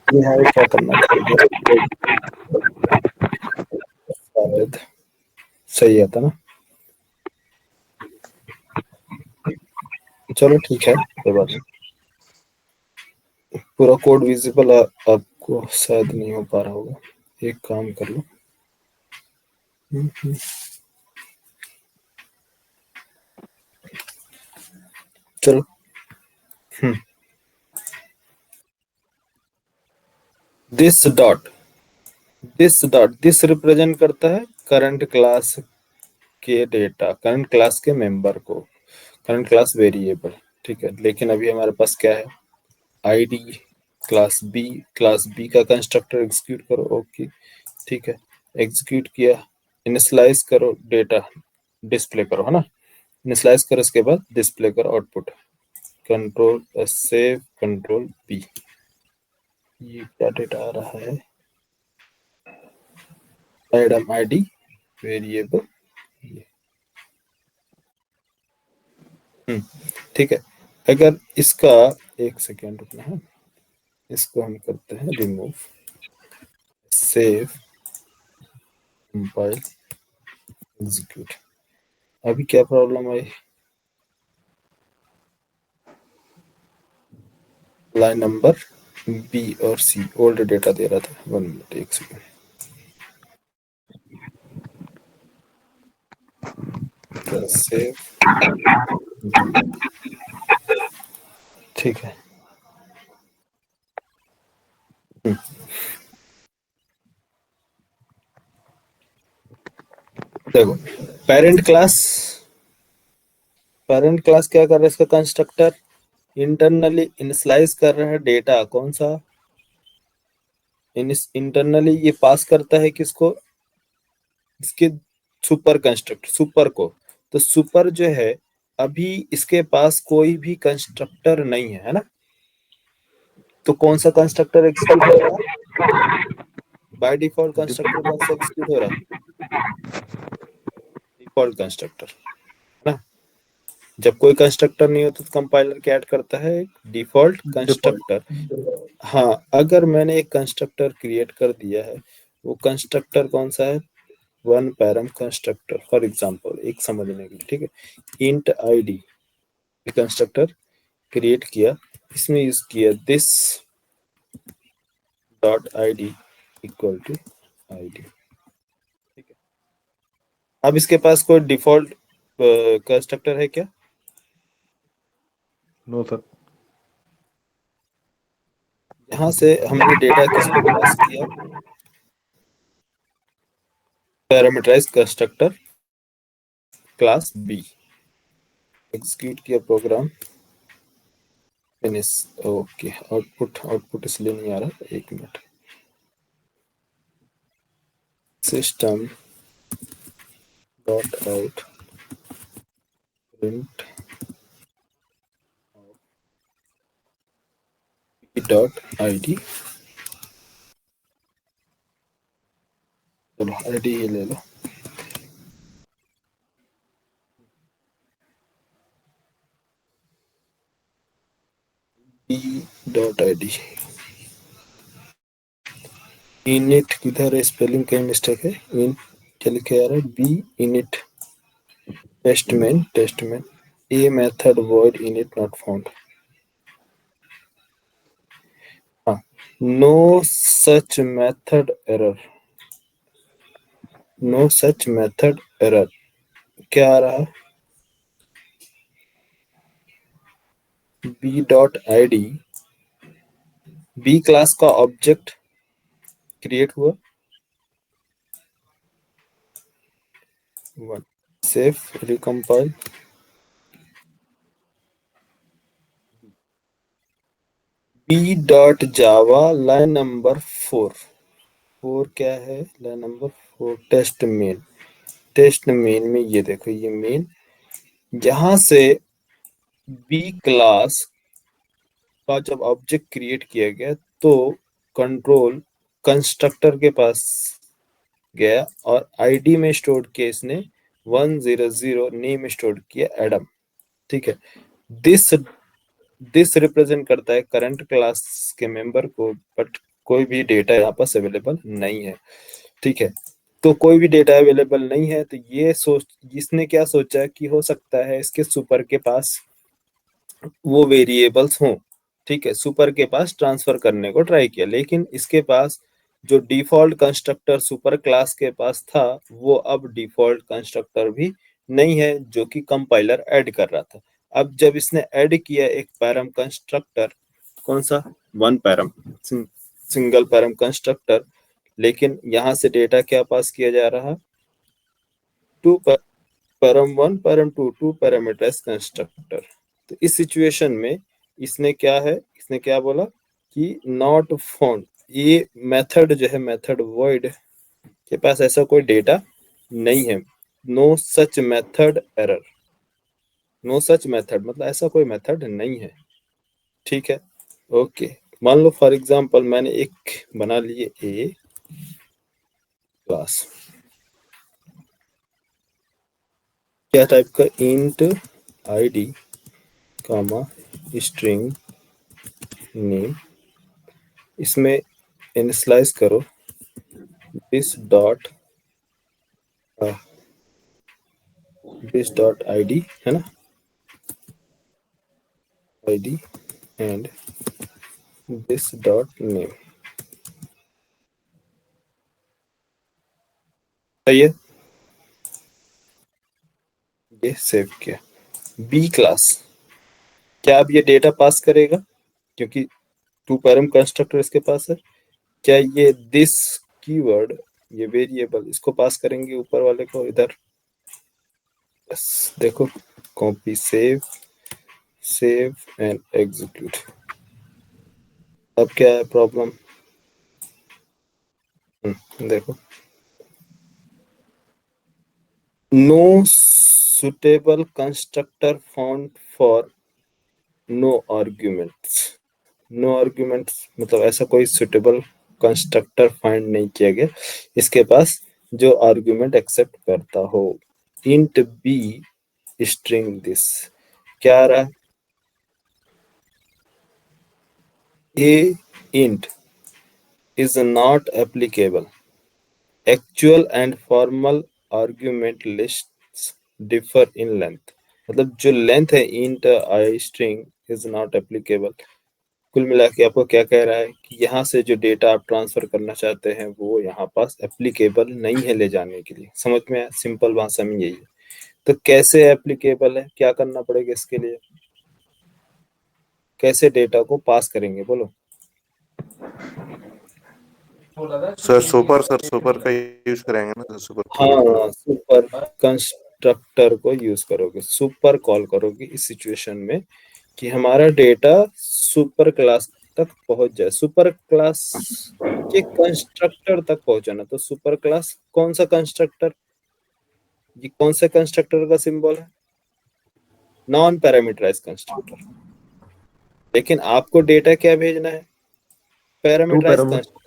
यहाँ पे क्या करना चाहिए? सही आता ना? चलो ठीक है, कोई बात नहीं। पूरा कोड विजिबल आपको शायद नहीं हो पा रहा होगा, एक काम कर लो। चलो दिस डॉट दिस रिप्रेजेंट करता है करंट क्लास के डेटा, करंट क्लास के मेंबर को, करंट क्लास वेरिएबल। ठीक है, लेकिन अभी हमारे पास क्या है? आईडी क्लास बी का कंस्ट्रक्टर एग्जीक्यूट करो। ओके ठीक है, एग्जीक्यूट किया, इनिशियलाइज करो, डेटा डिस्प्ले करो, है ना? इनिशियलाइज करो, इसके बाद डिस्प्ले करो output, control save control B. ये क्या डेटा आ रहा है? Adam ID variable. ठीक है, अगर इसका एक सेकेंड रुकना है, इसको हम करते हैं रिमूव, सेव, कंपाइल, एग्जीक्यूट। अभी क्या प्रॉब्लम आई? लाइन नंबर बी और सी ओल्ड डेटा दे रहा था। 1 मिनट, एक सेकेंड। सेव, ठीक है। देखो, पेरेंट क्लास क्या कर रहा है? इसका कंस्ट्रक्टर इंटरनली इनिशियलाइज कर रहा है डेटा। कौन सा? इंटरनली ये पास करता है किसको? इसके सुपर कंस्ट्रक्टर, सुपर को। तो सुपर जो है, अभी इसके पास कोई भी कंस्ट्रक्टर नहीं है ना? तो कौन सा कंस्ट्रक्टर एग्जीक्यूट हो रहा है? बाय डिफॉल्ट कंस्ट्रक्टर कौन सा एग्जीक्यूट हो रहा है? डिफॉल्ट कंस्ट्रक्टर, है ना? जब कोई कंस्ट्रक्टर नहीं होता तो कंपाइलर क्या ऐड करता है? Default constructor. हाँ, अगर मैंने एक कंस्ट्रक्टर क्रिएट कर दिया है, वो कंस्ट्रक्टर कौन सा है? One param constructor. For example, एक समझने के लिए, ठीक है, इंट आईडी कंस्ट्रक्टर क्रिएट किया, इसमें यूज किया this dot ID equal to ID. ठीक है, अब इसके पास कोई डिफॉल्ट कंस्ट्रक्टर है क्या? No sir. यहां से हमने डेटा किसको पास किया? Parameterize constructor class B. Execute किया प्रोग्राम, फिनिश। ओके, आउटपुट इसलिए नहीं आ रहा, एक मिनट। System dot out print dot ID. चलो आईडी ये ले लो। B dot ID. इनिट किधर है? स्पेलिंग कहीं मिस्टेक है। इन क्या लिखे आ रहा है? B init test main a method void init not found. हाँ, no such method error, no such method error. क्या आ रहा है? B dot ID, B class का ऑब्जेक्ट क्रिएट हुआ। Save, recompile, B dot java line number 4 क्या है? लाइन नंबर 4 टेस्ट मेन में ये देखो, ये मेन, यहां से बी क्लास का जब ऑब्जेक्ट क्रिएट किया गया तो कंट्रोल कंस्ट्रक्टर के पास गया और आईडी में स्टोर किया इसने 100, नेम स्टोर किया एडम। ठीक है, दिस दिस रिप्रेजेंट करता है करंट क्लास के मेंबर को, बट कोई भी डेटा यहाँ पास अवेलेबल नहीं है। ठीक है, तो कोई भी डेटा अवेलेबल नहीं है, तो ये इसने क्या सोचा कि हो सकता है इसके सुपर के पास वो वेरिएबल्स हों। ठीक है, सुपर के पास ट्रांसफर करने को ट्राई किया, लेकिन इसके पास जो डिफॉल्ट कंस्ट्रक्टर सुपर क्लास के पास था वो अब डिफॉल्ट कंस्ट्रक्टर भी नहीं है जो कि कंपाइलर ऐड कर रहा था। अब जब इसने ऐड किया एक पैरम कंस्ट्रक्टर, कौन सा, one param, single param constructor, लेकिन यहां से डेटा क्या पास किया जा रहा, two param one param two parameterize constructor. तो इस सिचुएशन में इसने क्या बोला कि नॉट फाउंड, ये मेथड जो है, मेथड वॉइड के पास ऐसा कोई डेटा नहीं है, no such method error, no such method मतलब ऐसा कोई मेथड नहीं है। ठीक है, ओके, मान लो फॉर एग्जांपल मैंने एक बना लिए ए क्लास, क्या टाइप का, इंट आईडी कामा स्ट्रिंग नेम, इसमें इनिशियलाइज करो दिस डॉट आईडी है ना, ID and this dot name. सही है, ये सेव किया। बी क्लास, क्या अब ये डेटा पास करेगा क्योंकि टू पैरम कंस्ट्रक्टर इसके पास है, क्या ये दिस कीवर्ड, ये वेरिएबल इसको पास करेंगे ऊपर वाले को इधर, देखो कॉपी सेव एंड एग्जीक्यूट। अब क्या है प्रॉब्लम, देखो no suitable constructor found for no arguments, no arguments मतलब ऐसा कोई सुटेबल कंस्ट्रक्टर फाइंड नहीं किया गया इसके पास जो आर्ग्यूमेंट एक्सेप्ट करता हो। इंट बी स्ट्रिंग दिस, क्या आ रहा है, A int is not applicable, actual and formal argument lists differ in length, मतलब जो लेंथ है int I string is not applicable. कुल मिला के आपको क्या कह रहा है कि यहाँ से जो डेटा आप ट्रांसफर करना चाहते हैं वो यहाँ पास एप्लीकेबल नहीं है ले जाने के लिए। समझ में आया, सिंपल भाषा में यही है। तो कैसे एप्लीकेबल है, क्या करना पड़ेगा इसके लिए, कैसे डेटा को पास करेंगे बोलो। सर सुपर का यूज करेंगे ना सर, सुपर हाँ, सुपर कंस्ट्रक्टर को यूज करोगे, सुपर कॉल करोगे इस सिचुएशन में कि हमारा डेटा सुपर क्लास तक पहुंच जाए, सुपर क्लास के कंस्ट्रक्टर तक पहुंचाना। तो सुपर क्लास कौन सा कंस्ट्रक्टर, ये कौन से कंस्ट्रक्टर का सिंबल है, नॉन पैरामीटराइज कंस्ट्रक्टर। लेकिन आपको डेटा क्या भेजना है, पैरामीटराइज कंस्ट्रक्टर।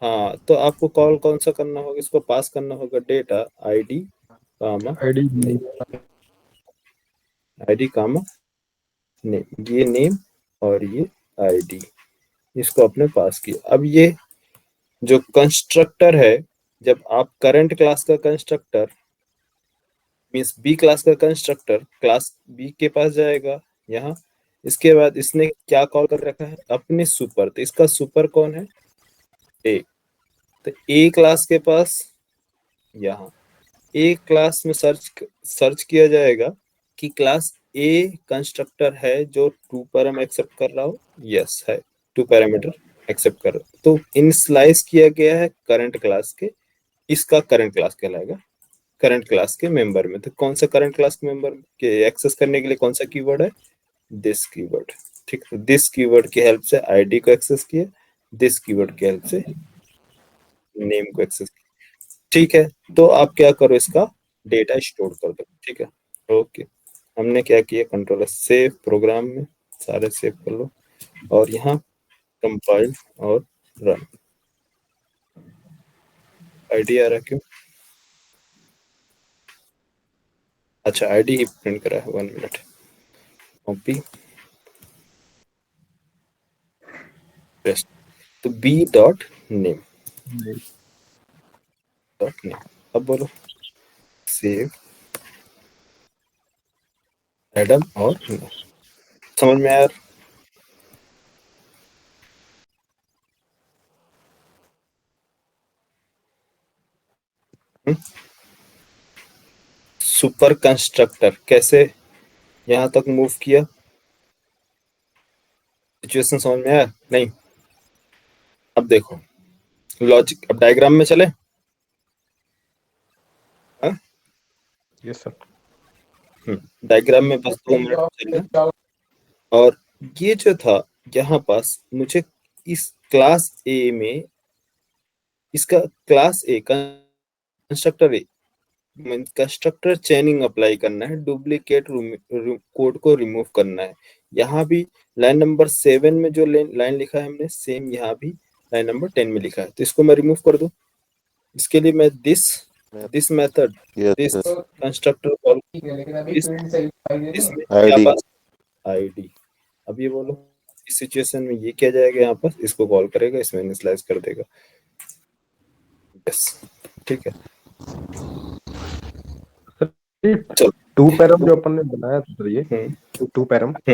हाँ, तो आपको कॉल कौन सा करना होगा, इसको पास करना होगा डेटा आईडी कामा आईडी कामा नेम, ये नेम और ये आईडी, इसको आपने पास किया। अब ये जो कंस्ट्रक्टर है, जब आप करंट क्लास का कंस्ट्रक्टर मींस बी क्लास का कंस्ट्रक्टर क्लास बी के पास जाएगा यहाँ, इसके बाद इसने क्या कॉल कर रखा है, अपने सुपर, तो इसका सुपर कौन है, ए, तो ए क्लास के पास यहाँ ए क्लास में सर्च किया जाएगा कि क्लास ए कंस्ट्रक्टर है जो टू पैरामीटर एक्सेप्ट कर रहा हो, यस है, टू पैरामीटर एक्सेप्ट कर रहा हो। तो इनिशियलाइज किया गया है करंट क्लास के, इसका करंट क्लास कहलाएगा, करंट क्लास के मेंबर में। तो कौन सा करंट क्लास के मेंबर के एक्सेस करने के लिए कौन सा कीवर्ड है, दिस कीवर्ड। ठीक है, दिस कीवर्ड की हेल्प से आईडी को एक्सेस किया, दिस कीवर्ड की हेल्प से नेम को एक्सेस किया। ठीक है, तो आप क्या करो, इसका डेटा स्टोर कर दो। ठीक है, ओके। हमने क्या किया, कंट्रोल सेव प्रोग्राम में सारे सेव कर लो और यहाँ कंपाइल और रन। आईडी आ रहा क्यों? अच्छा आईडी ही प्रिंट करा है, 1 मिनट। कॉपी पेस्ट, तो B dot name dot name. अब बोलो सेव एडम और no। समझ में आया? सुपर कंस्ट्रक्टर कैसे यहाँ तक मूव किया, सिचुएशन समझ में आया? नहीं? अब देखो लॉजिक, अब डायग्राम में चले। Yes sir. डायग्राम में बस 2 मिनट चले। और ये जो था यहाँ पास, मुझे इस क्लास ए में इसका क्लास ए कंस्ट्रक्टर ए कंस्ट्रक्टर चेनिंग अप्लाई करना है, डुप्लीकेट कोड को रिमूव करना है। यहाँ भी लाइन नंबर 7 में जो लाइन लिखा है हमने, सेम यहाँ भी लाइन नंबर 10 में लिखा है, तो इसको मैं रिमूव कर दूं। इसके लिए मैं this method this constructor call इसमें क्या पास आईडी। अब ये बोलो इस सिचुएशन में ये क्या जाएगा, यहाँ पर इसको कॉल करेगा, इसमें इनिशियलाइज कर देगा। यस ठीक है। चलो 2 पैरम जो अपन ने बनाया था सर, ये 2 पैरम, तो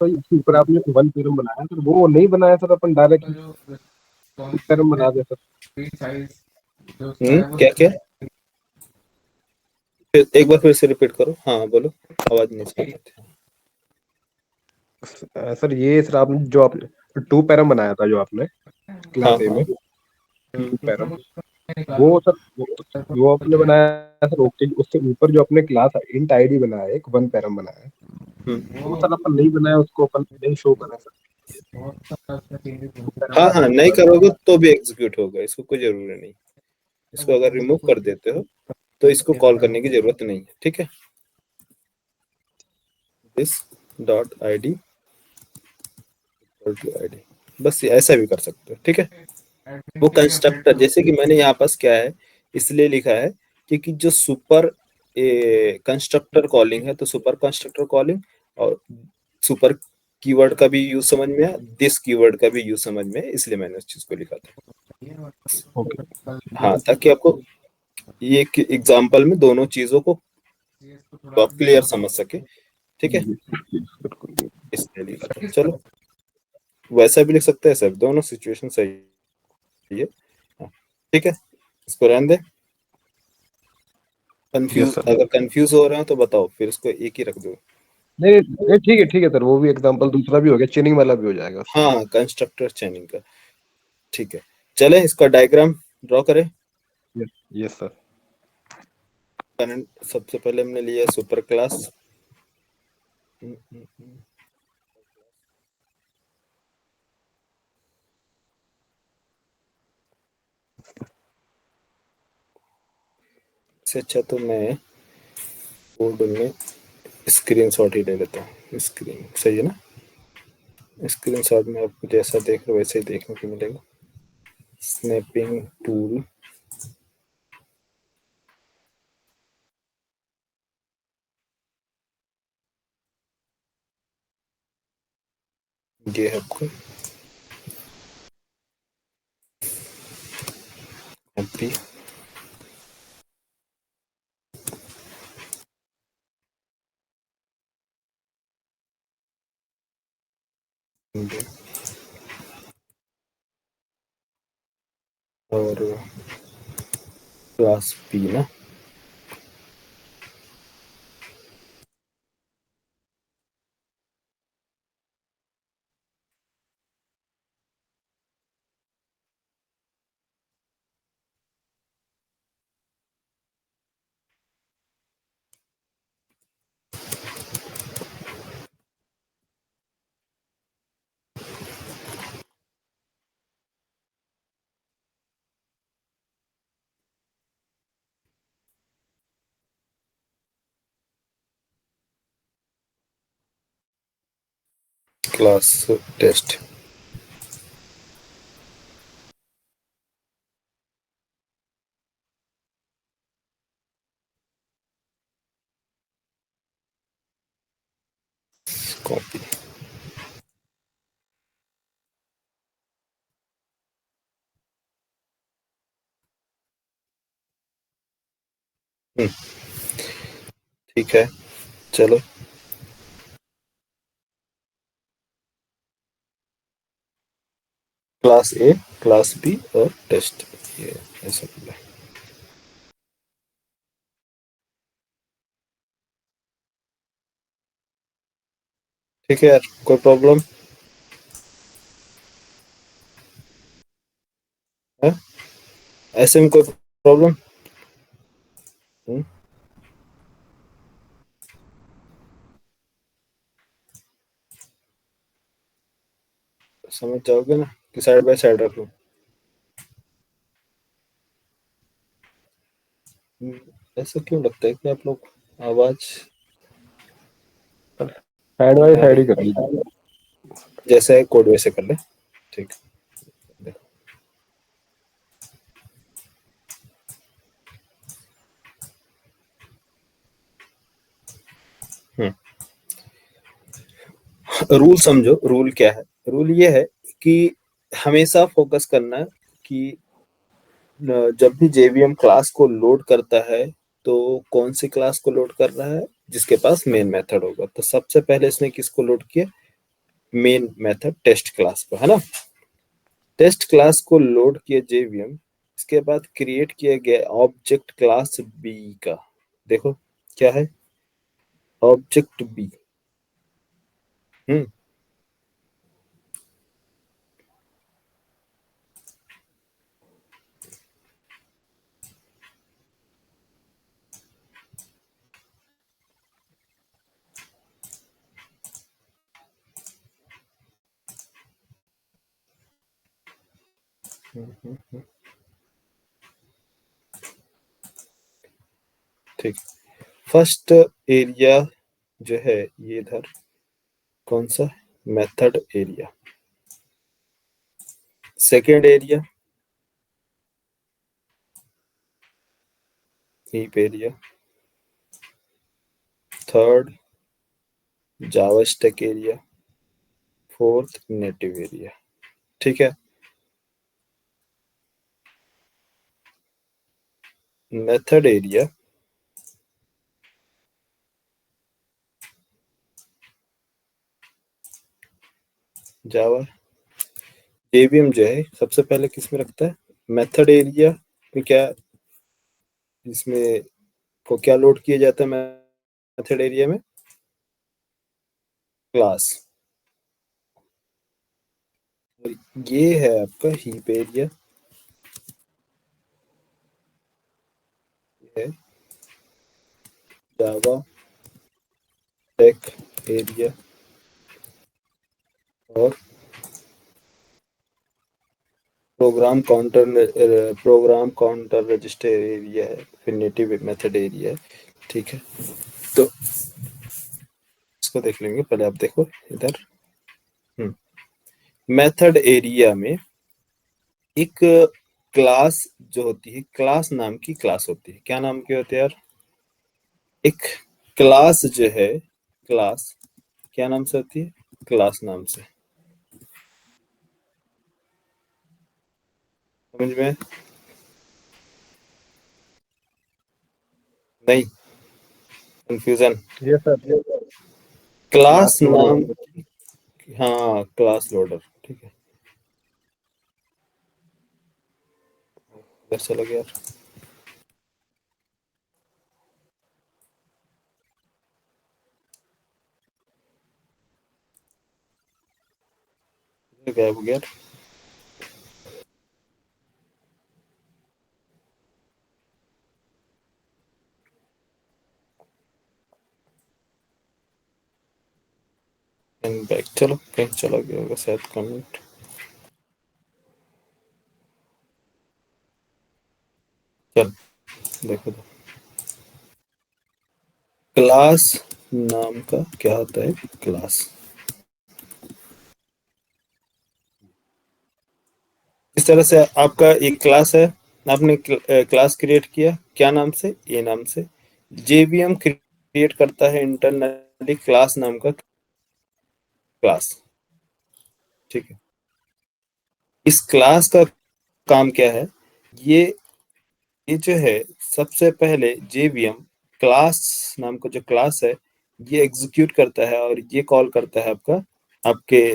इसके ऊपर आपने 1 पैरम बनाया सर, वो नहीं बनाया सर अपन डायरेक्ट 2 पैरम बना दे सर। क्या क्या एक बार फिर से रिपीट करो। हाँ बोलो, आवाज नहीं सुन रही थी। सर ये सर आपने जो आपने 2 पैरम बनाया था जो आपने क्लास ए में 2 पैरम, वो सर वो आपने बनाया सर, ओके। उससे ऊपर जो अपने क्लास इंट आईडी बनाया है, एक 1 पैरम बनाया है, वो सर अपन नहीं बनाया, उसको अपन नहीं शो करा सर। हाँ हाँ नहीं करोगे तो भी एग्जीक्यूट होगा, इसको कोई जरूरी नहीं। इसको अगर रिमूव कर देते हो तो इसको कॉल करने की जरूरत नहीं है, ठीक है। दिस डॉट आईडी आईडी, बस ऐसा भी कर सकते हो, ठीक है। वो कंस्ट्रक्टर जैसे कि मैंने यहाँ पास क्या है इसलिए लिखा है क्योंकि जो सुपर कंस्ट्रक्टर कॉलिंग है, तो सुपर कंस्ट्रक्टर कॉलिंग और सुपर कीवर्ड का भी यूज समझ में है, दिस कीवर्ड का भी यूज समझ में है, इसलिए मैंने उस चीज को लिखा था। हाँ ताकि आपको ये एग्जाम्पल में दोनों चीजों को आप क्लियर समझ सके, ठीक है। इसलिए लिखा था। चलो वैसा भी लिख सकते हैं सर, दोनों सिचुएशन सही है, ठीक है। इसको रहने दे। कंफ्यूज अगर कंफ्यूज हो रहे हो तो बताओ, फिर इसको एक ही रख दो। नहीं नहीं ठीक है सर, वो भी एग्जांपल दूसरा भी हो गया, चेनिंग वाला भी हो जाएगा। हाँ कंस्ट्रक्टर चेनिंग का, ठीक है। चले इसका डायग्राम ड्रॉ करें। Yes sir. करंट सबसे पहले हमने लिया सुपर क्लास, इससे अच्छा तो मैं बोर्ड में स्क्रीनशॉट ही ले लेता हूँ। स्क्रीन सही है ना, स्क्रीनशॉट में आपको जैसा देख रहे हो वैसे ही देखने को मिलेगा। स्नैपिंग टूल, ये है आपको एमपी और क्लास पी ना, क्लास टेस्ट। कॉपी। ठीक है, चलो क्लास ए, क्लास बी और टेस्ट, ये ऐसा मिला। ठीक है यार, कोई प्रॉब्लम है ऐसे में? कोई प्रॉब्लम? समझ जाओगे ना कि साइड बाय साइड रख लो। ऐसा क्यों लगता है कि आप लोग आवाज साइड बाय साइड ही कर लीजिए। जैसे है कोड वैसे कर ले। ठीक। रूल समझो। रूल क्या है? रूल ये है कि हमेशा फोकस करना है कि जब भी जेवीएम क्लास को लोड करता है तो कौन सी क्लास को लोड कर रहा है, जिसके पास मेन मेथड होगा। तो सबसे पहले इसने किसको लोड किया? मेन मेथड टेस्ट क्लास को, है ना। टेस्ट क्लास को लोड किया जेवीएम, इसके बाद क्रिएट किया गया ऑब्जेक्ट क्लास बी का। देखो क्या है, ऑब्जेक्ट बी। हम्म ठीक। फर्स्ट एरिया जो है ये इधर, कौन सा? Method area. Second area heap area. Third Java stack area. Fourth native area. ठीक है। मेथड एरिया जावा जेवीएम जो है सबसे पहले किस में रखता है? मेथड एरिया में। क्या इसमें को क्या लोड किया जाता है मेथड एरिया में? क्लास। ये है आपका हीप एरिया, है जावा टेक एरिया और प्रोग्राम काउंटर रजिस्टर एरिया है, फिर नेटिव मेथड एरिया है। ठीक है, तो इसको देख लेंगे। पहले आप देखो इधर। मेथड एरिया में एक क्लास जो होती है, क्लास नाम की क्लास होती है। क्या नाम की होती है यार? एक क्लास जो है, क्लास क्या नाम से होती है? क्लास नाम से। समझ में? नहीं, कंफ्यूजन। ये सर क्लास क्लास लोडर। नाम। हाँ, क्लास लोडर। ठीक है, इधर चला गया यार। इधर गायब हो गया यार। बैक चलो, कहीं चला गया होगा शायद कमेंट। चल देखो तो, क्लास नाम का क्या होता है? क्लास तरह से आपका एक क्लास है, आपने क्लास क्रिएट किया, क्या नाम से, ए नाम से। जेवीएम क्रिएट करता है इंटरनली क्लास नाम का क्लास, ठीक है। इस क्लास का काम क्या है, ये जो है सबसे पहले जेवीएम क्लास नाम का जो क्लास है ये एग्जीक्यूट करता है और ये कॉल करता है आपके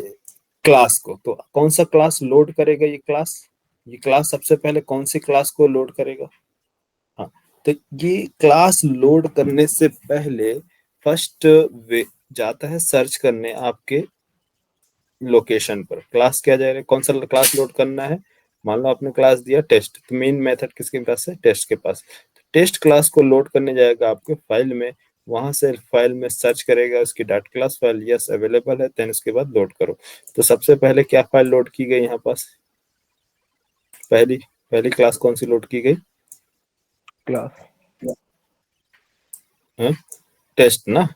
क्लास को। तो कौन सा क्लास लोड करेगा ये क्लास सबसे पहले कौन सी क्लास को लोड करेगा। हाँ, तो ये क्लास लोड करने से पहले फर्स्ट वे जाता है सर्च करने आपके लोकेशन पर। क्लास क्या जाएगा, कौन सा क्लास लोड करना है। मान लो आपने क्लास दिया टेस्ट, तो मेन मेथड किसके पास है, टेस्ट के पास। टेस्ट क्लास को लोड करने जाएगा आपके फाइल में, वहां से फाइल में सर्च करेगा उसकी dot class file, yes available है, देन उसके बाद लोड करो। तो सबसे पहले क्या फाइल लोड की गई यहाँ पास, पहली क्लास कौन सी लोड की गई, क्लास टेस्ट ना,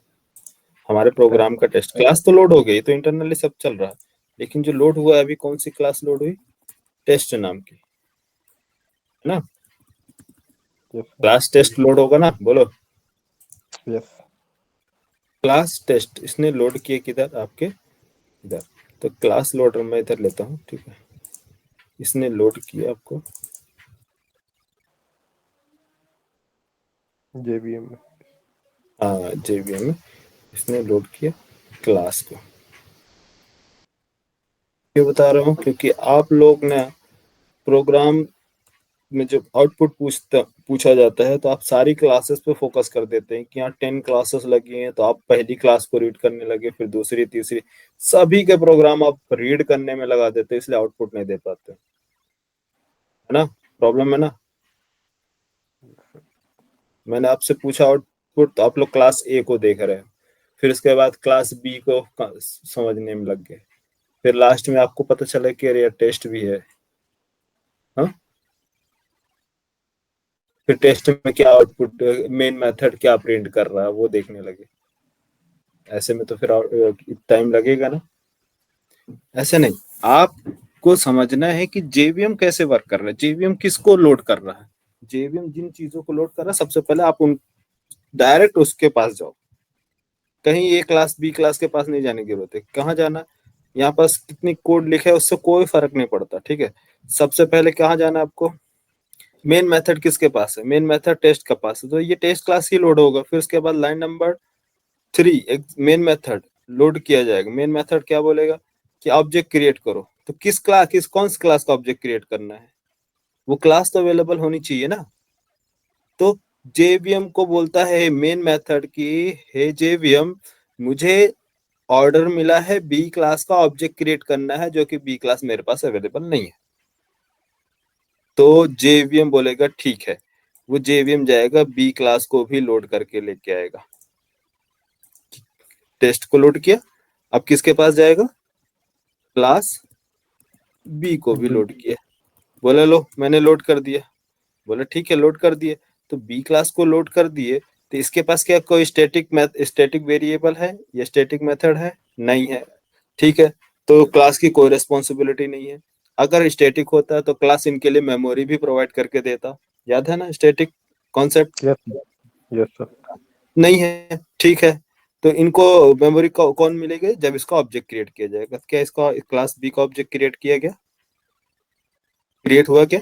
हमारे प्रोग्राम का टेस्ट क्लास तो लोड हो गई, तो इंटरनली सब चल रहा है। लेकिन जो लोड हुआ है अभी कौन सी क्लास लोड हुई, टेस्ट नाम की, है ना। क्लास टेस्ट लोड होगा ना, बोलो। यस क्लास टेस्ट इसने लोड किए किधर, आपके इधर। तो क्लास लोडर मैं इधर लेता हूँ, ठीक है। इसने लोड किया आपको जेवीएम में। हाँ जेवीएम में इसने लोड किया क्लास को। क्यों बता रहा हूँ, क्योंकि आप लोग ना प्रोग्राम में जब आउटपुट पूछा जाता है तो आप सारी क्लासेस पे फोकस कर देते हैं कि यहाँ 10 क्लासेस लगी हैं, तो आप पहली क्लास को रीड करने लगे, फिर दूसरी तीसरी, सभी के प्रोग्राम आप रीड करने में लगा देते हैं, इसलिए आउटपुट नहीं दे पाते, है ना। प्रॉब्लम है ना। मैंने आपसे पूछा आउटपुट, तो आप लोग क्लास ए को देख रहे हैं, फिर उसके बाद क्लास बी को समझने में लग गए, फिर लास्ट में आपको पता चला कि अरे टेस्ट भी है। हाँ, फिर टेस्ट में क्या आउटपुट, मेन मेथड क्या प्रिंट कर रहा है वो देखने लगे। ऐसे में तो फिर टाइम लगेगा ना। ऐसे नहीं, आपको समझना है कि जेवीएम कैसे वर्क कर रहा है, जेवीएम किसको लोड कर रहा है। जेवीएम जिन चीजों को लोड कर रहा है सबसे पहले आप उन डायरेक्ट उसके पास जाओ, कहीं ए क्लास बी क्लास के पास नहीं जाने की जरूरत है। कहाँ जाना, यहाँ पास कितनी कोड लिखा है उससे कोई फर्क नहीं पड़ता, ठीक है। सबसे पहले कहाँ जाना आपको, मेन मेथड किसके पास है, मेन मेथड टेस्ट के पास है, तो ये टेस्ट क्लास ही लोड होगा। फिर उसके बाद लाइन नंबर 3 एक मेन मेथड लोड किया जाएगा। मेन मेथड क्या बोलेगा कि ऑब्जेक्ट क्रिएट करो, तो कौन सी क्लास का ऑब्जेक्ट क्रिएट करना है, वो क्लास तो अवेलेबल होनी चाहिए ना। तो जेवीएम को बोलता है मेन मेथड की, हे जेवीएम मुझे ऑर्डर मिला है बी क्लास का ऑब्जेक्ट क्रिएट करना है, जो कि बी क्लास मेरे पास अवेलेबल नहीं है। तो जेवीएम बोलेगा ठीक है, वो जेवीएम जाएगा बी क्लास को भी लोड करके लेके आएगा। टेस्ट को लोड किया, अब किसके पास जाएगा, क्लास बी को भी लोड किया। बोले लो मैंने लोड कर दिया, बोले ठीक है लोड कर दिए। तो बी क्लास को लोड कर दिए, तो इसके पास क्या कोई स्टैटिक वेरिएबल है या स्टैटिक मेथड है, नहीं है, ठीक है। तो क्लास की कोई रिस्पॉन्सिबिलिटी नहीं है। अगर स्टैटिक होता तो क्लास इनके लिए मेमोरी भी प्रोवाइड करके देता, याद है ना स्टैटिक कॉन्सेप्ट। Yes sir. नहीं है, ठीक है। तो इनको मेमोरी कौन मिलेगी, जब इसका ऑब्जेक्ट क्रिएट किया जाएगा। क्या इसका क्लास बी का ऑब्जेक्ट क्रिएट किया गया, क्रिएट हुआ क्या,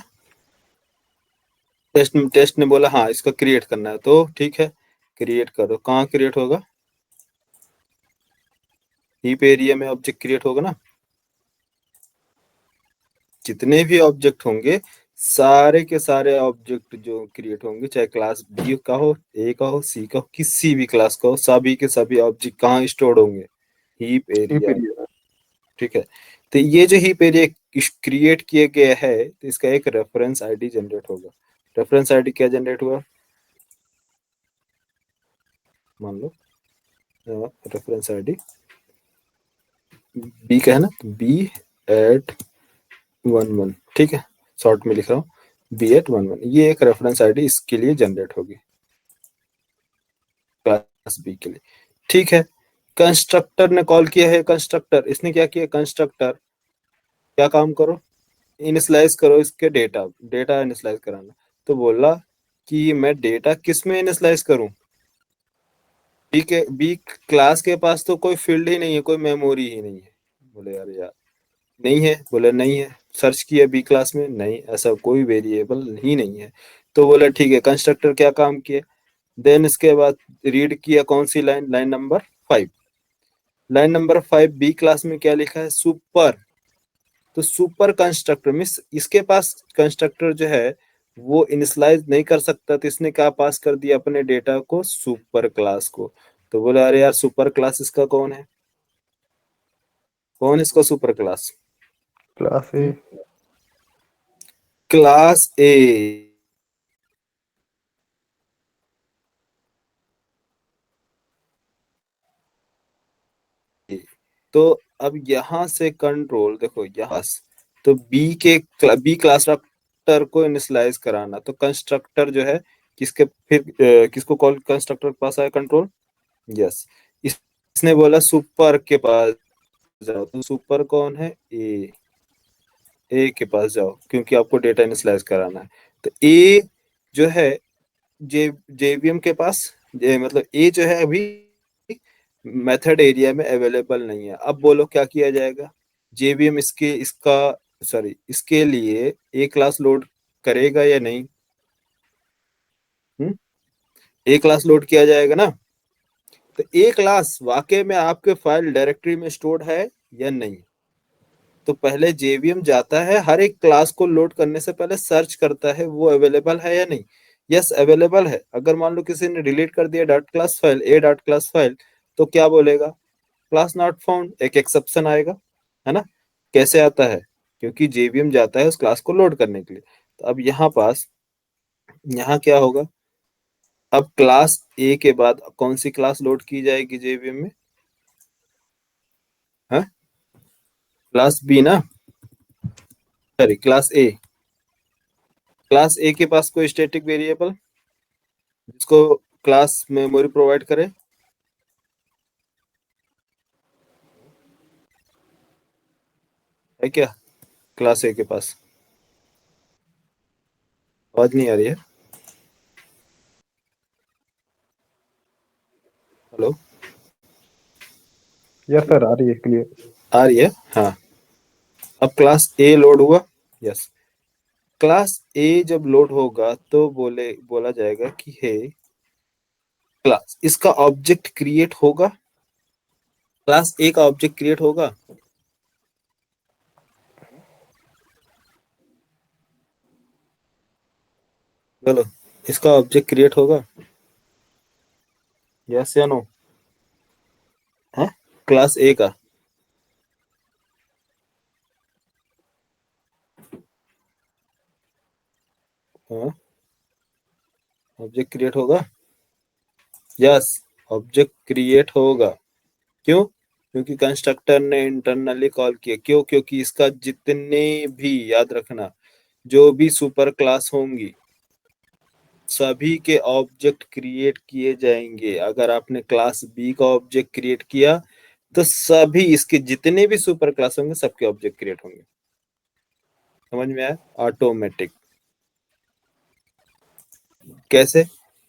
टेस्ट ने बोला हाँ इसका क्रिएट करना है, तो ठीक है क्रिएट करो। कहाँ क्रिएट होगा, हीप एरिया में ऑब्जेक्ट क्रिएट होगा ना। जितने भी ऑब्जेक्ट होंगे सारे के सारे ऑब्जेक्ट जो क्रिएट होंगे, चाहे क्लास बी का हो, ए का हो, सी का हो, किसी भी क्लास का हो, सभी के सभी ऑब्जेक्ट कहाँ स्टोर होंगे, हीप एरिया, ठीक है। तो ये जो हीप एरिया क्रिएट किए गए है, तो इसका एक रेफरेंस आईडी जनरेट होगा। रेफरेंस आईडी क्या जनरेट हुआ, मान लो रेफरेंस आईडी बी का है ना, B@11, ठीक है, शॉर्ट में लिख रहा हूँ B@11। ये एक रेफरेंस आईडी इसके लिए जनरेट होगी, क्लास बी के लिए, ठीक है। कंस्ट्रक्टर ने कॉल किया है, कंस्ट्रक्टर इसने क्या किया, कंस्ट्रक्टर क्या काम करो, इनिशियलाइज करो इसके डेटा, डेटा इनिशियलाइज कराना। तो बोला कि मैं डेटा किस में इनिशियलाइज करूं, बी क्लास के पास तो कोई फील्ड ही नहीं है, कोई मेमोरी ही नहीं है। बोले यार यार नहीं है, बोले नहीं है। सर्च किया बी क्लास में, नहीं, ऐसा कोई वेरिएबल ही नहीं है। तो बोला ठीक है, कंस्ट्रक्टर क्या काम किया, देन इसके बाद रीड किया कौन सी line, line number 5। Line number 5 B class में क्या लिखा है, सुपर। तो सुपर कंस्ट्रक्टर मीन्स इसके पास कंस्ट्रक्टर जो है वो इनिशियलाइज नहीं कर सकता, तो इसने क्या पास कर दिया अपने डेटा को सुपर क्लास को। तो बोला अरे यार सुपर क्लास इसका कौन है, कौन इसका सुपर क्लास, क्लास ए। क्लास ए। तो अब यहां से कंट्रोल देखो यहाँ से, तो बी कंस्ट्रक्टर को इनिशियलाइज कराना, तो कंस्ट्रक्टर जो है किसके फिर किसको कॉल कंस्ट्रक्टर के पास आया कंट्रोल, यस, इसने बोला सुपर के पास जाओ। तो सुपर कौन है, ए के पास जाओ, क्योंकि आपको डेटा इनिशियलाइज कराना है। तो ए जो है जेवीएम के पास, मतलब ए जो है अभी मेथड एरिया में अवेलेबल नहीं है। अब बोलो क्या किया जाएगा, जेवीएम इसके लिए ए क्लास लोड करेगा या नहीं, ए क्लास लोड किया जाएगा ना। तो ए क्लास वाकई में आपके फाइल डायरेक्टरी में स्टोर्ड है या नहीं। तो पहले जेवीएम जाता है, हर एक क्लास को लोड करने से पहले सर्च करता है वो अवेलेबल है या नहीं। यस अवेलेबल है। अगर मान लो किसी ने डिलीट कर दिया डॉट क्लास फाइल, ए डॉट क्लास फाइल, तो क्या बोलेगा, क्लास नॉट फाउंड, एक एक्सेप्शन आएगा, है ना। कैसे आता है, क्योंकि जेवीएम जाता है उस क्लास को लोड करने के लिए। तो अब यहाँ क्या होगा, अब क्लास ए के बाद कौन सी क्लास लोड की जाएगी जेवीएम में, है क्लास बी ना, सॉरी क्लास ए। क्लास ए के पास कोई स्टैटिक वेरिएबल जिसको क्लास मेमोरी प्रोवाइड करे, है क्या क्लास ए के पास, आवाज नहीं आ रही है, हेलो, यस सर, आ रही है क्लियर। आ रही है, हाँ। अब क्लास ए लोड हुआ, यस, क्लास ए जब लोड होगा तो बोला जाएगा कि हे क्लास, इसका ऑब्जेक्ट क्रिएट होगा, क्लास ए का ऑब्जेक्ट क्रिएट होगा, बोलो इसका ऑब्जेक्ट क्रिएट होगा, यस या नो, है क्लास ए का, हाँ ऑब्जेक्ट क्रिएट होगा, यस ऑब्जेक्ट क्रिएट होगा। क्यों, क्योंकि कंस्ट्रक्टर ने इंटरनली कॉल किया। क्यों, क्योंकि इसका जितने भी, याद रखना, जो भी सुपर क्लास होंगी सभी के ऑब्जेक्ट क्रिएट किए जाएंगे। अगर आपने क्लास बी का ऑब्जेक्ट क्रिएट किया तो सभी इसके जितने भी सुपर क्लास होंगे सबके ऑब्जेक्ट क्रिएट होंगे। समझ में आया, ऑटोमेटिक। कैसे,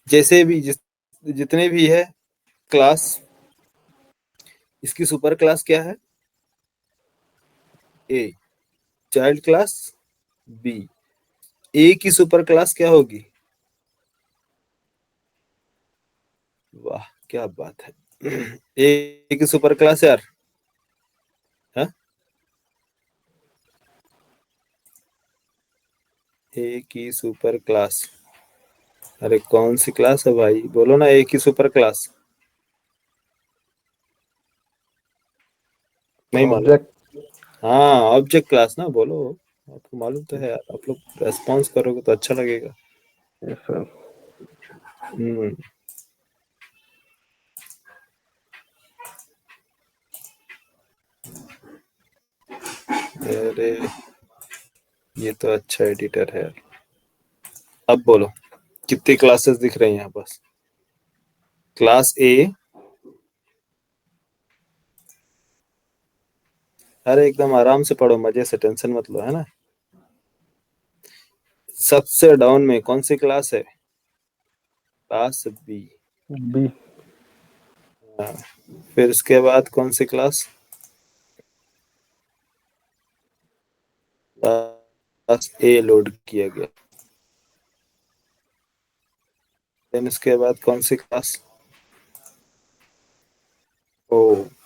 जैसे भी जितने भी है क्लास, इसकी सुपर क्लास क्या है, ए, चाइल्ड क्लास बी, ए की सुपर क्लास क्या होगी, वाह क्या बात है, ए की सुपर क्लास यार, है ए की सुपर क्लास, अरे कौन सी क्लास है भाई, बोलो ना ए की सुपर क्लास, नहीं मालूम, ऑब्जेक्ट। हाँ ऑब्जेक्ट क्लास ना, बोलो आपको मालूम तो है यार, आप लोग रेस्पॉन्स करोगे तो अच्छा लगेगा। Yes sir. हम्म, अरे ये तो अच्छा एडिटर है। अब बोलो कितनी क्लासेस दिख रही हैं यहाँ पास, क्लास ए, अरे एकदम आराम से पढ़ो, मजे से, टेंशन मत लो, है ना। सबसे डाउन में कौन सी क्लास है? Class B. बी। फिर उसके बाद कौन सी क्लास? क्लास ए लोड किया गया। देन इसके बाद कौन सी क्लास? ओ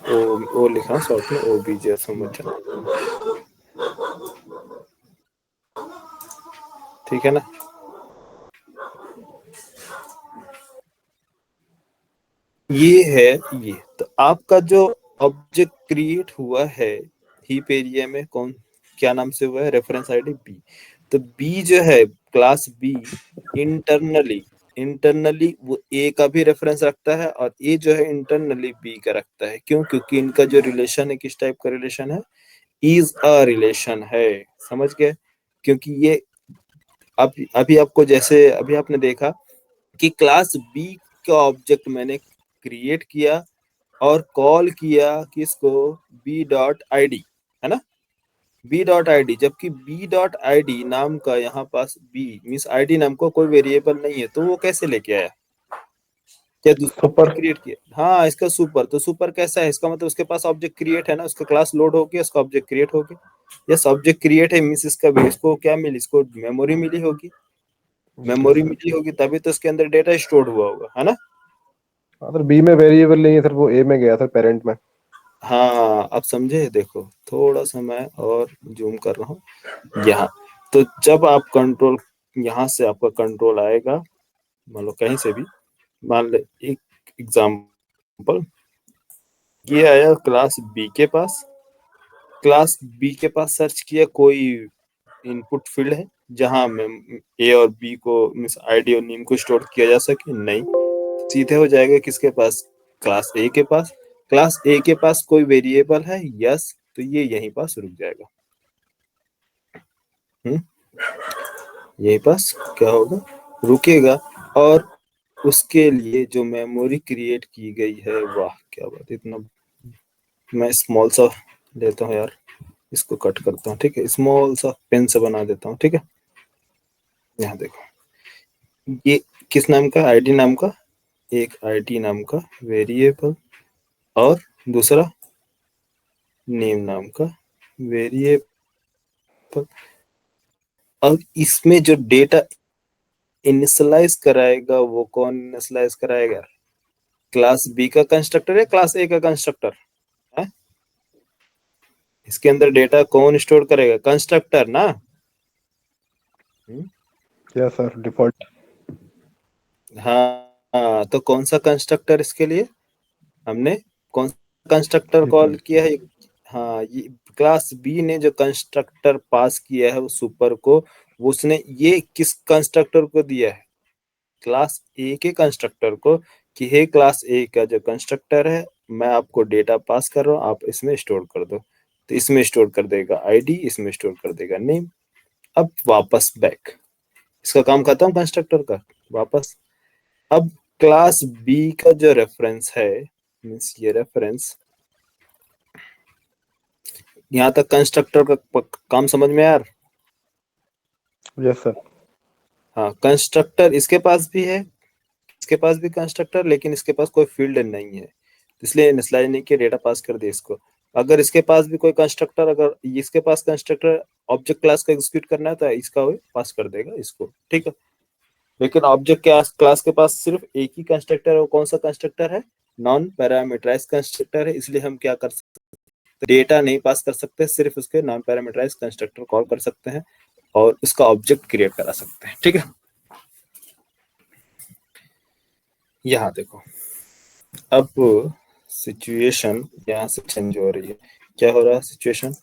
ओ ओ लिखा शॉर्ट में, ओ बीजे समझ। ठीक है ना? ये है ये। तो आपका जो ऑब्जेक्ट क्रिएट हुआ है हीप एरिया में, कौन क्या नाम से हुआ है? Reference ID B. तो बी जो है क्लास बी, इंटरनली इंटरनली वो ए का भी रेफरेंस रखता है और ए जो है इंटरनली बी का रखता है। क्यों? क्योंकि इनका जो रिलेशन है किस टाइप का रिलेशन है? इज अ रिलेशन है। समझ गए? क्योंकि ये अभी आपको जैसे अभी आपने देखा कि क्लास बी का ऑब्जेक्ट मैंने क्रिएट किया और कॉल किया किसको? बी डॉट आई डी, है ना? बी डॉट आई डी, जबकि बी डॉट आई डी नाम का यहाँ पास बी मीन्स आई डी नाम का कोई वेरिएबल नहीं है, तो वो कैसे लेके आया? क्या दूसरा सुपर। क्रिएट किया? हाँ, इसका सुपर। तो सुपर कैसा है? इसका मतलब उसके पास ऑब्जेक्ट क्रिएट है ना, उसका क्लास लोड हो गया, उसका ऑब्जेक्ट क्रिएट हो गया। यस, ऑब्जेक्ट क्रिएट है मीन्स इसका भी इसको क्या मिली? इसको मेमोरी मिली होगी। मेमोरी मिली होगी तभी तो इसके अंदर डेटा स्टोर हुआ होगा, है ना? हाँ सर, बी में वेरिएबल नहीं है सर, वो ए में गया सर, पेरेंट में। हाँ, अब समझे? देखो थोड़ा सा मैं और जूम कर रहा हूँ यहाँ। तो जब आप कंट्रोल, यहाँ से आपका कंट्रोल आएगा, मान लो कहीं से भी, मान ले एक एग्जांपल, ये आया क्लास बी के पास। क्लास बी के पास सर्च किया, कोई इनपुट फील्ड है जहां ए और बी को मींस आईडी और नेम को स्टोर किया जा सके? नहीं, सीधे हो जाएगा किसके पास? क्लास ए के पास। क्लास ए के पास कोई वेरिएबल है? यस, तो ये यहीं पास रुक जाएगा। यहीं पास क्या होगा? रुकेगा। और उसके लिए जो मेमोरी क्रिएट की गई है, वाह क्या बात! इतना मैं स्मॉल सा लेता हूँ यार, इसको कट करता हूँ, ठीक है? स्मॉल सा पेन से बना देता हूँ, ठीक है? यहाँ देखो, ये किस नाम का? आईडी नाम का, एक आईडी नाम का वेरिएबल और दूसरा नेम नाम का वेरिएबल। अब इसमें जो डेटा इनिशियलाइज कराएगा वो कौन इनिशियलाइज कराएगा? क्लास बी का कंस्ट्रक्टर है, क्लास ए का कंस्ट्रक्टर है? इसके अंदर डेटा कौन स्टोर करेगा? कंस्ट्रक्टर ना। Yes sir, default. हाँ हाँ, तो कौन सा कंस्ट्रक्टर इसके लिए हमने कौन सा कंस्ट्रक्टर कॉल किया है? हाँ, ये क्लास बी ने जो कंस्ट्रक्टर पास किया है वो सुपर को, वो उसने ये किस कंस्ट्रक्टर को दिया है? क्लास ए के कंस्ट्रक्टर को, कि हे क्लास ए का जो कंस्ट्रक्टर है, मैं आपको डेटा पास कर रहा हूँ, आप इसमें स्टोर कर दो। तो इसमें स्टोर कर देगा आईडी, इसमें स्टोर कर देगा नेम। अब वापस बैक, इसका काम खत्म कंस्ट्रक्टर का, वापस। अब क्लास बी का जो रेफरेंस है मीन्स ये रेफरेंस, यहाँ तक कंस्ट्रक्टर का काम समझ में यार? Yes sir. हाँ, कंस्ट्रक्टर इसके पास भी है, इसके पास भी कंस्ट्रक्टर, लेकिन इसके पास कोई फील्ड नहीं है, इसलिए इनिशियलाइज नहीं किया, डेटा पास कर दिया इसको। अगर इसके पास भी कोई कंस्ट्रक्टर, अगर इसके पास कंस्ट्रक्टर ऑब्जेक्ट क्लास का एग्जीक्यूट करना है तो इसका वो पास कर देगा इसको, ठीक है? लेकिन ऑब्जेक्ट क्लास के पास सिर्फ एक ही कंस्ट्रक्टर है, वो कौन सा कंस्ट्रक्टर है? नॉन पैरामीटराइज कंस्ट्रक्टर है। इसलिए हम क्या कर सकते हैं? डेटा नहीं पास कर सकते, सिर्फ उसके नॉन पैरामीटराइज कंस्ट्रक्टर कॉल कर सकते हैं और उसका ऑब्जेक्ट क्रिएट करा सकते हैं, ठीक है? यहाँ देखो, अब सिचुएशन यहाँ से चेंज हो रही है। क्या हो रहा है सिचुएशन?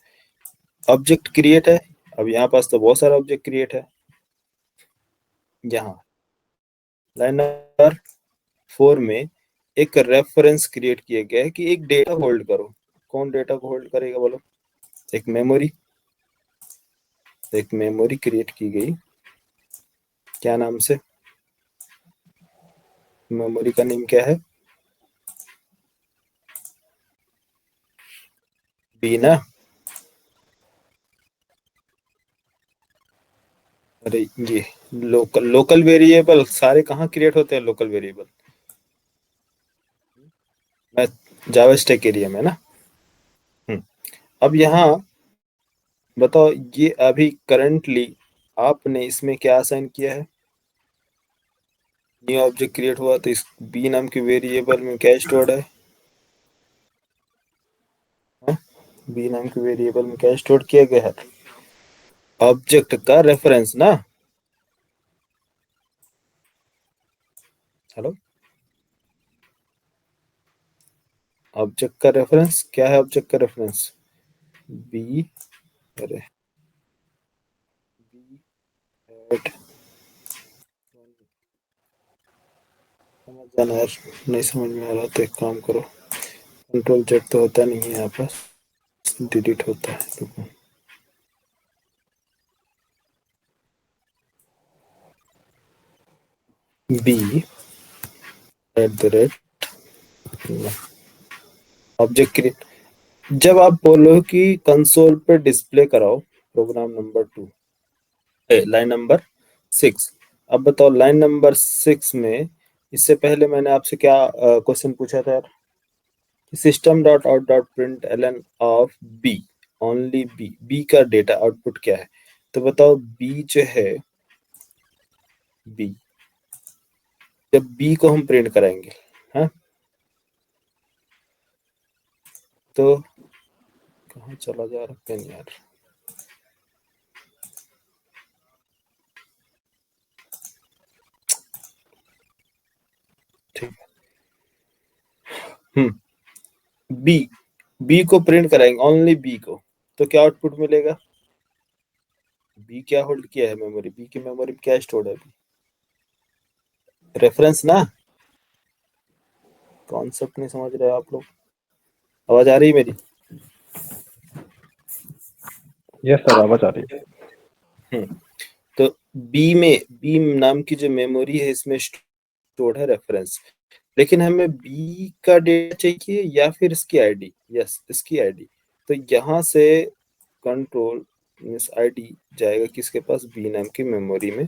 ऑब्जेक्ट क्रिएट है, अब यहाँ पास तो बहुत सारा ऑब्जेक्ट क्रिएट है। यहाँ लाइन नंबर 4 में एक रेफरेंस क्रिएट किया गया है कि एक डेटा होल्ड करो। कौन डेटा को होल्ड करेगा बोलो? एक मेमोरी क्रिएट की गई, क्या नाम से? मेमोरी का नेम क्या है? बी ना। अरे ये लोकल वेरिएबल सारे कहाँ क्रिएट होते हैं लोकल वेरिएबल? मैं जावास्टिक एरिया में ना। अब यहाँ बताओ, ये अभी करंटली आपने इसमें क्या असाइन किया है? न्यू ऑब्जेक्ट क्रिएट हुआ तो इस बी नाम के वेरिएबल में क्या स्टोर्ड है? बी नाम के वेरिएबल में क्या स्टोर किया गया है? ऑब्जेक्ट का रेफरेंस ना। हेलो, ऑब्जेक्ट का रेफरेंस क्या है? ऑब्जेक्ट का रेफरेंस बी, अरे बी एट, समझ जाना यार, नहीं समझ में आ रहा तो एक काम करो, कंट्रोल जेड तो होता नहीं है यहाँ पर, डिलीट होता है। रुको, B at the rate object create. जब आप बोलो कि कंसोल पे डिस्प्ले कराओ प्रोग्राम नंबर 2, लाइन नंबर 6, अब बताओ लाइन नंबर 6 में इससे पहले मैंने आपसे क्या क्वेश्चन पूछा था यार? System dot out dot print L N of B, only B, B का डेटा आउटपुट क्या है? तो बताओ बी जो है, बी, जब बी को हम प्रिंट कराएंगे, हाँ, तो कहाँ चला जा रहा पेन यार? ठीक है, बी, बी को प्रिंट कराएंगे ओनली बी को, तो क्या आउटपुट मिलेगा? बी क्या होल्ड किया है मेमोरी? बी की मेमोरी में क्या स्टोर्ड है? रेफरेंस ना। कॉन्सेप्ट नहीं समझ रहे आप लोग? आवाज आ रही है मेरी? यस सर, आवाज आ रही है। तो बी में, बी नाम की जो मेमोरी है इसमें स्टोर्ड है रेफरेंस, लेकिन हमें बी का डेटा चाहिए या फिर इसकी आईडी? यस, इसकी आईडी। तो यहाँ से कंट्रोल मींस आईडी जाएगा किसके पास? बी नाम की मेमोरी में।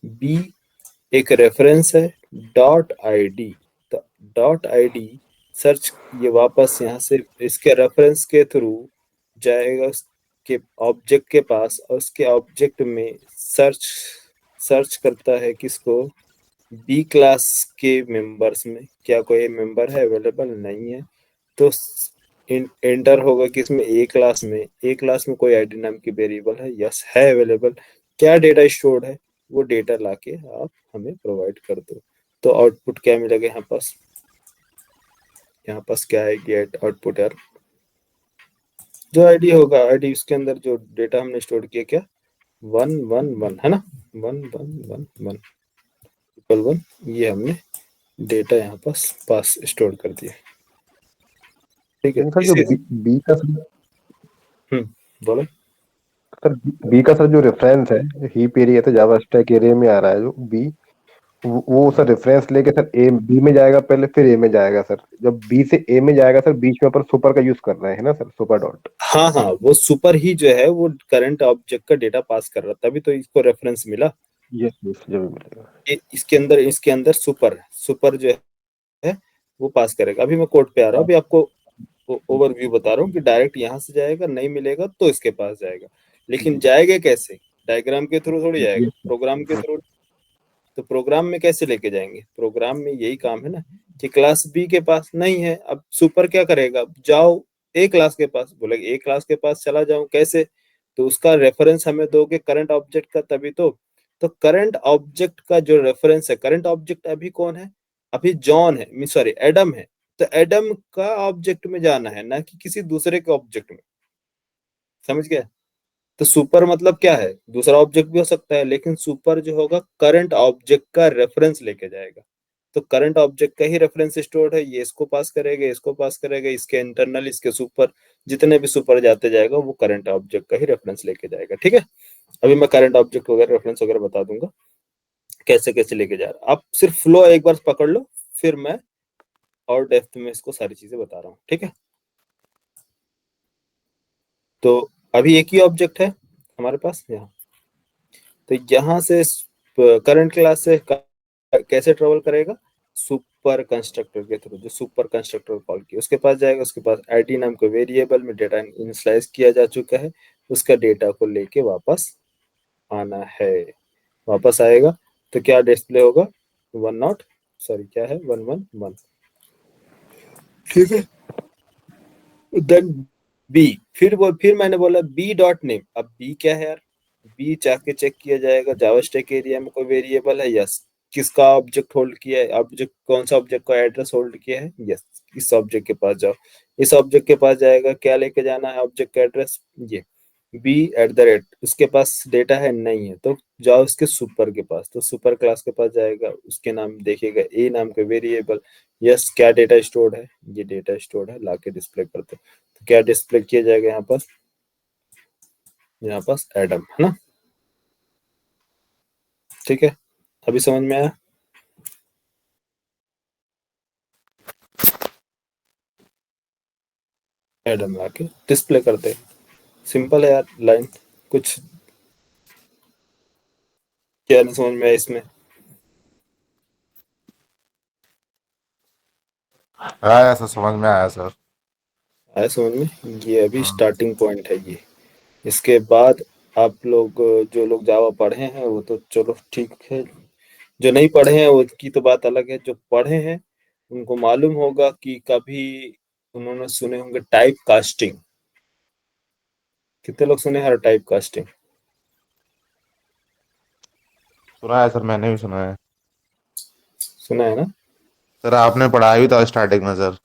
बी एक रेफरेंस है, डॉट आईडी, तो डॉट आईडी सर्च, ये वापस यहाँ से इसके रेफरेंस के थ्रू जाएगा उसके ऑब्जेक्ट के पास, और उसके ऑब्जेक्ट में सर्च सर्च करता है किसको? बी क्लास के मेंबर्स में क्या कोई मेंबर है अवेलेबल? नहीं है, तो एंटर होगा किसमें? ए क्लास में। ए क्लास में कोई आईडी नाम की वेरिएबल है? यस है अवेलेबल। क्या डेटा स्टोर्ड है? वो डेटा लाके आप हमें प्रोवाइड कर दो। तो आउटपुट क्या मिलेगा यहाँ पास? यहाँ पास क्या आएगी आउटपुट यार? जो आईडी होगा, आईडी उसके अंदर जो डेटा हमने स्टोर किया, क्या 111 है ना, 1111 इक्वल 1, ये हमने डेटा यहाँ पास स्टोर कर दिया। ठीक है, लेकिन सर जो बी का बोलो। सर, बी का सर जो रेफरेंस है, हीप एरिया तो जावा स्टैक एरिया में आ रहा है जो बी, वो सर रेफरेंस लेके सर ए बी में जाएगा पहले, फिर ए में जाएगा सर। जब बी से ए में जाएगा सर, बीच में अपन सुपर का यूज कर रहे हैं ना सर, सुपर डॉट। हाँ हाँ, वो सुपर ही जो है वो करंट ऑब्जेक्ट का डेटा पास कर रहा, तभी तो इसको रेफरेंस मिला। यस यस, जब भी मिलेगा। ये इसके अंदर सुपर जो है वो पास करेगा। अभी मैं कोड पे आ रहा हूँ, अभी आपको ओवरव्यू बता रहा हूँ कि डायरेक्ट यहाँ से जाएगा, नहीं मिलेगा तो इसके पास जाएगा, लेकिन जाएगा कैसे? डायग्राम के थ्रू थोड़ी जाएगा, प्रोग्राम के थ्रू। तो प्रोग्राम में कैसे लेके जाएंगे? प्रोग्राम में यही काम है ना कि क्लास बी के पास नहीं है, अब सुपर क्या करेगा? जाओ ए क्लास के पास, बोलेगा ए क्लास के पास चला जाऊं, कैसे? तो उसका रेफरेंस हमें दोगे करंट ऑब्जेक्ट का, तभी तो करंट ऑब्जेक्ट का जो रेफरेंस है, करंट ऑब्जेक्ट अभी कौन है? अभी जॉन है, सॉरी एडम है, तो एडम का ऑब्जेक्ट में जाना है, ना कि किसी दूसरे के ऑब्जेक्ट में। समझ गया? तो सुपर मतलब क्या है? दूसरा ऑब्जेक्ट भी हो सकता है, लेकिन सुपर जो होगा करंट ऑब्जेक्ट का रेफरेंस लेके जाएगा। तो करंट ऑब्जेक्ट का ही रेफरेंस स्टोर्ड है, ये इसको पास करेगा, इसको पास करेगा, इसके इंटरनल, इसके सुपर, जितने भी सुपर जाते जाएगा वो करंट ऑब्जेक्ट का ही रेफरेंस लेके जाएगा। ठीक है, अभी मैं करंट ऑब्जेक्ट वगैरह रेफरेंस वगैरह बता दूंगा कैसे कैसे लेके जा रहा। आप सिर्फ फ्लो एक बार पकड़ लो, फिर मैं और डेप्थ में इसको सारी चीजें बता रहा हूँ। ठीक है, तो अभी एक ही ऑब्जेक्ट है हमारे पास यहाँ, तो यहाँ से करंट क्लास से कैसे ट्रेवल करेगा, सुपर कंस्ट्रक्टर के थ्रू, जो सुपर कंस्ट्रक्टर कॉल किया उसके पास जाएगा, उसके पास आईडी नाम के वेरिएबल में डेटा इनिशियलाइज किया जा चुका है, उसका डेटा को लेके वापस आना है। वापस आएगा तो क्या डिस्प्ले होगा, 10 सॉरी क्या है 111, ठीक है। देन बी, फिर मैंने बोला बी डॉट नेम। अब बी क्या है यार, बी जाके चेक किया जाएगा जावास्टिक एरिया में कोई वेरिएबल है, यस। किसका ऑब्जेक्ट होल्ड किया है, ऑब्जेक्ट कौन सा ऑब्जेक्ट का एड्रेस होल्ड किया है, यस। इस ऑब्जेक्ट के पास जाओ, इस ऑब्जेक्ट के पास जाएगा, क्या लेके जाना है ऑब्जेक्ट का एड्रेस, ये b@, उसके पास डेटा है नहीं है तो जाओ उसके सुपर के पास, तो सुपर क्लास के पास जाएगा, उसके नाम देखेगा a नाम के वेरिएबल, यस। क्या डेटा स्टोर्ड है, ये डेटा स्टोर्ड है, लाके डिस्प्ले करते, तो क्या डिस्प्ले किया जाएगा यहाँ पास एडम, है ना, ठीक है। अभी समझ में आया, एडम लाके डिस्प्ले करते, सिंपल है यार लाइन, कुछ क्या नहीं समझ में आया इसमें, हाँ ऐसा समझ में आया सर। आया समझ में। ये अभी हाँ। स्टार्टिंग पॉइंट है ये, इसके बाद आप लोग जो लोग जावा पढ़े हैं वो तो चलो ठीक है, जो नहीं पढ़े हैं उनकी तो बात अलग है, जो पढ़े हैं उनको मालूम होगा कि कभी उन्होंने सुने होंगे टाइप कास्टिंग। कितने लोग सुने हैं टाइप कास्टिंग, सुना है सर, मैंने भी सुना है सुना है ना। सर, आपने पढ़ाया भी था स्टार्टिंग में सर।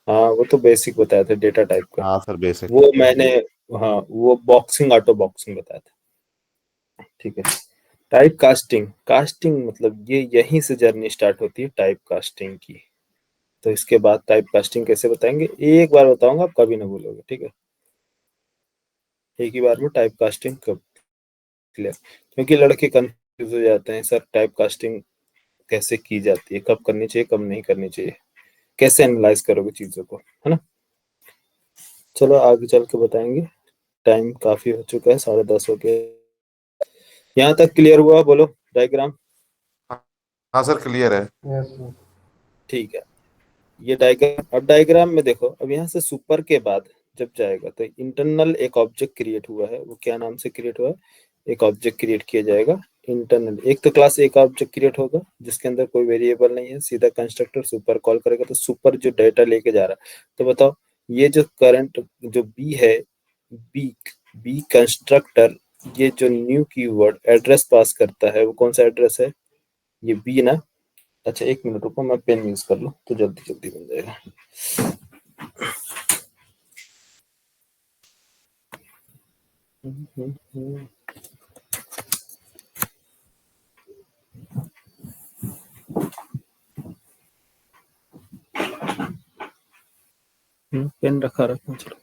हाँ वो तो बेसिक बताया था डेटा टाइप का, हाँ सर बेसिक। वो मैंने, हाँ वो बॉक्सिंग ऑटो बॉक्सिंग बताया था, ठीक है। टाइप कास्टिंग, कास्टिंग मतलब ये यहीं से जर्नी स्टार्ट होती है टाइप कास्टिंग की। तो इसके बाद टाइप कास्टिंग कैसे बताएंगे, एक बार बताऊंगा, आप कभी ना भूलोगे, ठीक है। एक ही बार में टाइप कास्टिंग कब क्लियर, क्योंकि लड़के कंफ्यूज हो जाते हैं सर टाइप कास्टिंग कैसे की जाती है, कब करनी चाहिए कब नहीं करनी चाहिए, कैसे एनालाइज करोगे चीजों को, है ना। चलो आगे चल के बताएंगे, टाइम काफी हो चुका है, 10:30 हो गए। यहाँ तक क्लियर हुआ, बोलो डायग्राम, हाँ सर क्लियर है। ठीक है। ये डायग्राम, अब डायग्राम में देखो, अब यहाँ से सुपर के बाद जब जाएगा तो इंटरनल एक ऑब्जेक्ट क्रिएट हुआ है, वो क्या नाम से क्रिएट हुआ है, एक ऑब्जेक्ट क्रिएट किया जाएगा इंटरनल। एक तो क्लास एक ऑब्जेक्ट क्रिएट होगा जिसके अंदर कोई वेरिएबल नहीं है, सीधा कंस्ट्रक्टर सुपर कॉल करेगा, तो सुपर जो डेटा लेके जा रहा है, तो बताओ ये जो करंट जो बी है, बी बी कंस्ट्रक्टर, ये जो न्यू कीवर्ड एड्रेस पास करता है वो कौन सा एड्रेस है, ये बी ना। अच्छा एक मिनट रुको, मैं पेन यूज कर लूँ तो जल्दी जल्दी बन जाएगा। पेन रखा चलो।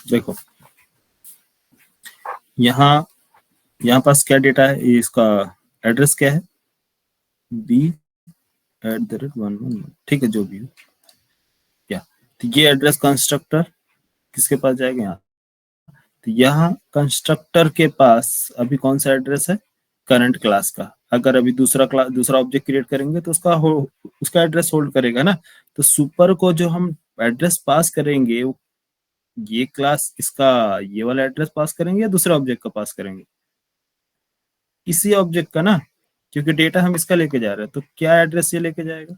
देखो यहाँ पास क्या डेटा है, ये इसका एड्रेस क्या है, b@111, ठीक है, जो भी हो क्या, तो ये एड्रेस कंस्ट्रक्टर किसके पास जाएगा, यहाँ। तो यहाँ कंस्ट्रक्टर के पास अभी कौन सा एड्रेस है, करंट क्लास का। अगर अभी दूसरा ऑब्जेक्ट क्रिएट करेंगे तो उसका एड्रेस होल्ड करेगा ना। तो सुपर को जो हम एड्रेस पास करेंगे, ये क्लास इसका ये वाला एड्रेस पास करेंगे या दूसरे ऑब्जेक्ट का पास करेंगे, इसी ऑब्जेक्ट का ना, क्योंकि डेटा हम इसका लेके जा रहे हैं। तो क्या एड्रेस ये लेके जाएगा,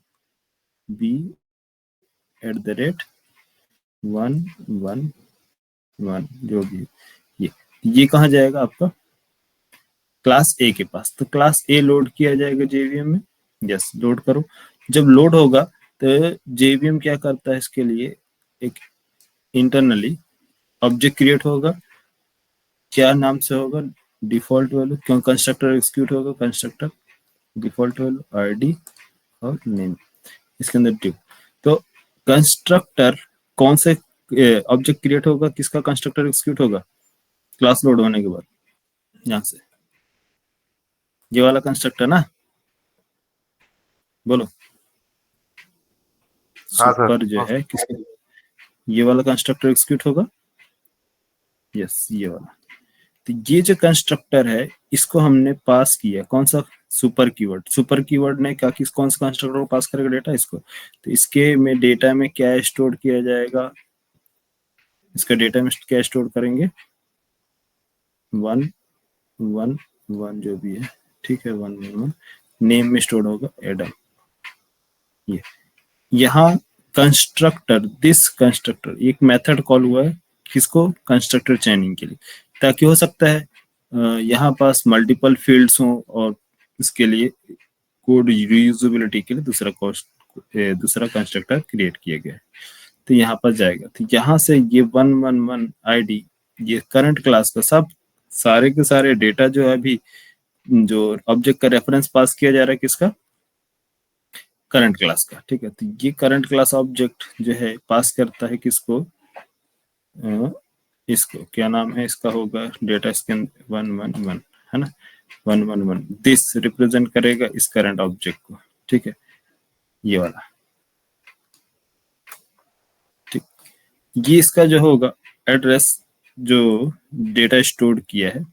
b@111, जो भी ये कहाँ जाएगा आपका, क्लास ए के पास। तो क्लास ए लोड किया जाएगा जेवीएम में, यस लोड करो। जब लोड होगा तो जेवीएम क्या करता है, इसके लिए एक इंटरनली ऑब्जेक्ट क्रिएट होगा, क्या नाम से होगा, डिफॉल्ट वैल्यू, क्यों कंस्ट्रक्टर एग्जीक्यूट होगा, कंस्ट्रक्टर डिफॉल्ट वैल्यू आईडी और नेम, इसके अंदर ट्यूब। तो कंस्ट्रक्टर कौन से ऑब्जेक्ट क्रिएट होगा, किसका कंस्ट्रक्टर एग्जीक्यूट होगा, क्लास लोड होने के बाद यहाँ से ये वाला कंस्ट्रक्टर ना, बोलो। हाँ सर। सुपर जो है किसके, ये वाला कंस्ट्रक्टर एग्जीक्यूट होगा, यस ये वाला। तो ये जो कंस्ट्रक्टर है इसको हमने पास किया, कौन सा, सुपर कीवर्ड। सुपर कीवर्ड ने क्या, किस कौन सा कंस्ट्रक्टर को पास करेगा, डेटा इसको। तो इसके में डेटा में क्या स्टोर किया जाएगा, इसका डेटा में क्या स्टोर करेंगे, 1 1 1 जो भी है, ठीक है, 1 1 1 नेम में स्टोर होगा एडम। ये यहाँ कंस्ट्रक्टर, दिस कंस्ट्रक्टर, एक मेथड कॉल हुआ है किसको, कंस्ट्रक्टर चेनिंग के लिए, ताकि हो सकता है यहाँ पास मल्टीपल फील्ड्स हो और इसके लिए कोड रीयूजेबिलिटी के लिए दूसरा कंस्ट्रक्टर क्रिएट किया गया है। तो यहाँ पर जाएगा, तो यहाँ से ये 111 आईडी, ये करंट क्लास का सब सारे के सारे डेटा जो है अभी जो ऑब्जेक्ट का रेफरेंस पास किया जा रहा है किसका, करंट क्लास का, ठीक है। तो ये करंट क्लास ऑब्जेक्ट जो है पास करता है किसको, इसको क्या नाम है इसका होगा, डेटा इसके 111 है ना, 111 दिस रिप्रेजेंट करेगा इस करंट ऑब्जेक्ट को, ठीक है, ये वाला, ठीक। ये इसका जो होगा एड्रेस जो डेटा स्टोर किया है,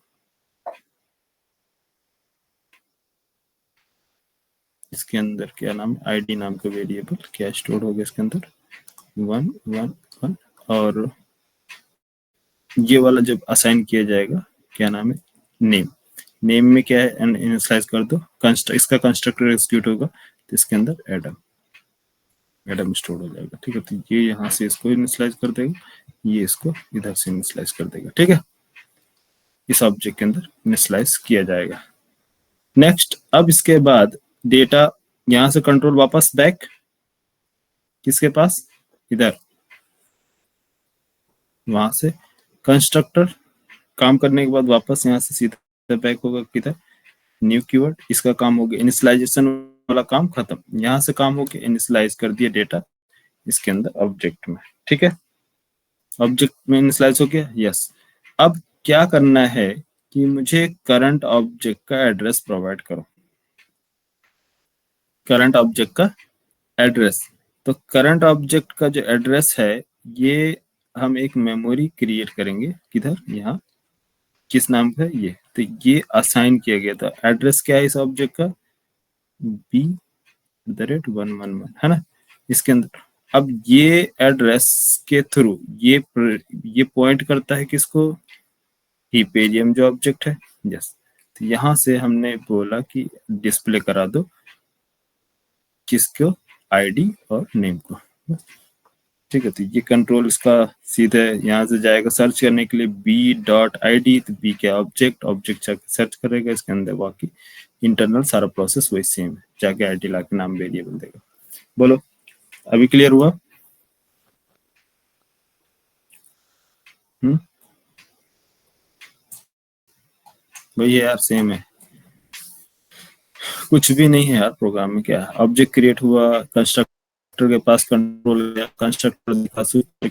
इसके अंदर क्या नाम, आईडी नाम का वेरिएबल क्या स्टोर होगा इसके अंदर, 111, और ये वाला जब असाइन किया जाएगा क्या नाम है, नेम। नेम में क्या है, इनिशियलाइज कर दो, इसका कंस्ट्रक्टर एग्जीक्यूट होगा तो इसके अंदर एडम स्टोर हो जाएगा, ठीक है। तो ये यहाँ से इसको इनिशियलाइज कर देगा, ये इसको इधर से इनिशियलाइज कर देगा, ठीक है। इस ऑब्जेक्ट के अंदर इनिशियलाइज किया जाएगा। नेक्स्ट, अब इसके बाद डेटा यहाँ से कंट्रोल वापस बैक किसके पास, इधर, वहां से कंस्ट्रक्टर काम करने के बाद वापस यहाँ से सीधा बैक होगा किधर, न्यू कीवर्ड। इसका काम हो गया इनिशियलाइजेशन वाला काम खत्म, यहाँ से काम हो गया इनिशियलाइज कर दिया डेटा इसके अंदर ऑब्जेक्ट में, ठीक है। ऑब्जेक्ट में इनिशियलाइज हो गया, यस। अब क्या करना है कि मुझे करंट ऑब्जेक्ट का एड्रेस प्रोवाइड करो, करंट ऑब्जेक्ट का एड्रेस। तो करंट ऑब्जेक्ट का जो एड्रेस है ये हम एक मेमोरी क्रिएट करेंगे, किधर, यहाँ, किस नाम का, ये। तो ये असाइन किया गया था, एड्रेस क्या है इस ऑब्जेक्ट का, b@111 है ना, इसके अंदर। अब ये एड्रेस के थ्रू ये पॉइंट करता है किसको, हीपेरियम जो ऑब्जेक्ट है, यस। तो यहाँ से हमने बोला कि डिस्प्ले करा दो किसको, आईडी और नेम को, ठीक है। तो ये कंट्रोल इसका सीधे यहाँ से जाएगा सर्च करने के लिए b.id, तो b के ऑब्जेक्ट सर्च करेगा इसके अंदर, बाकी इंटरनल सारा प्रोसेस वही सेम है, जाके आईडी ला के नाम वेरिएबल देगा। बोलो, अभी क्लियर हुआ? वही है यार, सेम है, कुछ भी नहीं है यार प्रोग्राम में। क्या है, ऑब्जेक्ट क्रिएट हुआ, कंस्ट्रक्टर के पास कंट्रोल, कंस्ट्रक्टर दिखा, सुपर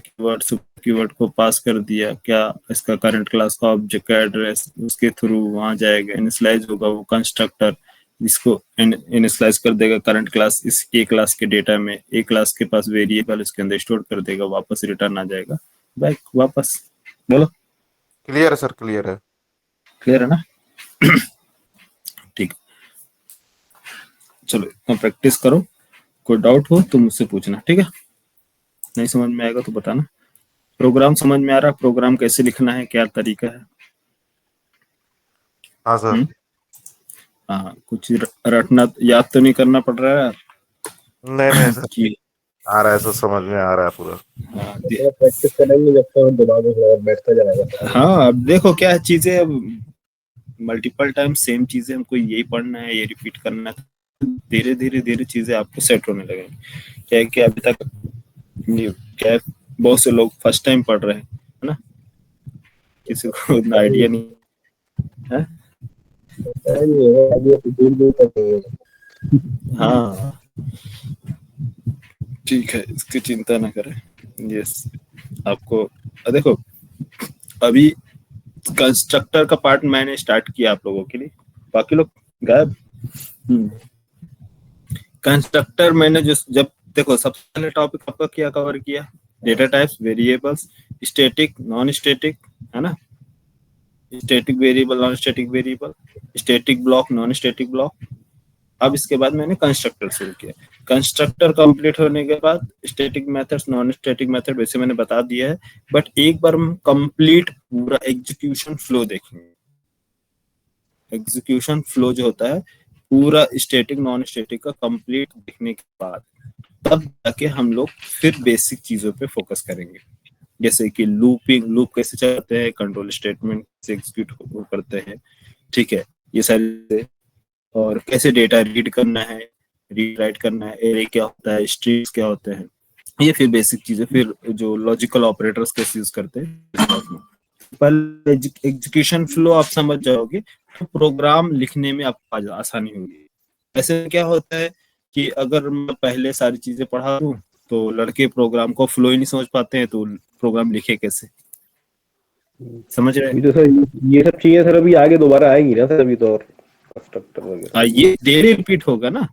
कीवर्ड को पास कर दिया, क्या इसका करंट क्लास का ऑब्जेक्ट का एड्रेस, उसके थ्रू वहां जाएगा, इनिशियलाइज होगा वो कंस्ट्रक्टर, इसको इनिशियलाइज कर देगा करंट क्लास, इस ए क्लास के डेटा में, ए क्लास के पास वेरिएबल इसके अंदर स्टोर कर देगा, वापस रिटर्न आ जाएगा बैक वापस। बोलो, क्लियर है सर, क्लियर है। क्लियर है ना? ठीक, चलो इतना प्रैक्टिस करो, कोई डाउट हो तो मुझसे पूछना, ठीक है। नहीं समझ में आएगा तो बताना। प्रोग्राम समझ में आ रहा, प्रोग्राम कैसे लिखना है, क्या तरीका है? हाँ सर। हाँ, कुछ रटना याद तो नहीं करना पड़ रहा है नहीं सर, कि आ रहा है सर, समझ में आ रहा है पूरा। हाँ, प्रैक्टिस करेंगे जब तक दिमाग में थोड़ा बैठता जाएगा। हाँ, अब देखो क्या है चीजें, अब मल्टीपल टाइम सेम चीजें हमको यही पढ़ना है, ये रिपीट करना है, धीरे धीरे चीजें आपको सेट होने लगेंगी। क्या है कि अभी तक क्या है, बहुत से लोग फर्स्ट टाइम पढ़ रहे हैं, है ना, किसी को उतना आइडिया नहीं है। हाँ ठीक है, इसकी चिंता ना करें। यस, आपको देखो अभी कंस्ट्रक्टर का पार्ट मैंने स्टार्ट किया आप लोगों के लिए, बाकी लोग गायब। कंस्ट्रक्टर मैंने जो जब देखो सबसे पहले टॉपिक आपका क्या कवर किया, data types, variables, static non static, है ना, static variable non static variable, static block non static block. अब इसके बाद मैंने कंस्ट्रक्टर शुरू किया। कंस्ट्रक्टर कंप्लीट होने के बाद static methods non static method वैसे मैंने बता दिया है, बट एक बार हम कंप्लीट पूरा एग्जीक्यूशन फ्लो देखेंगे। एग्जीक्यूशन फ्लो जो होता है पूरा स्टैटिक नॉन स्टैटिक का कंप्लीट देखने के बाद तब जाके हम लोग फिर बेसिक चीजों पे फोकस करेंगे, जैसे कि लूप कैसे चलते हैं, कंट्रोल स्टेटमेंट से एग्जीक्यूट करते हैं, ठीक है, ये सारे, और कैसे डेटा रीड करना है, रीड राइट करना है, एरे क्या होता है, स्ट्रिंग्स क्या होते हैं, ये फिर बेसिक चीजें। फिर जो लॉजिकल ऑपरेटर्स कैसे यूज करते हैं, पहले एग्जीक्यूशन फ्लो आप समझ जाओगे तो प्रोग्राम लिखने में आपको आसानी होगी। ऐसे क्या होता है कि अगर मैं पहले सारी चीजें पढ़ा दूं तो लड़के प्रोग्राम को फ्लो ही नहीं समझ पाते हैं, तो प्रोग्राम लिखे कैसे, समझ रहे हैं? अभी तो सर ये सब चीजें सर अभी आगे दोबारा आएंगी ना सर, अभी तो और कंस्ट्रक्टर वगैरह ये डेली रिपीट होगा ना,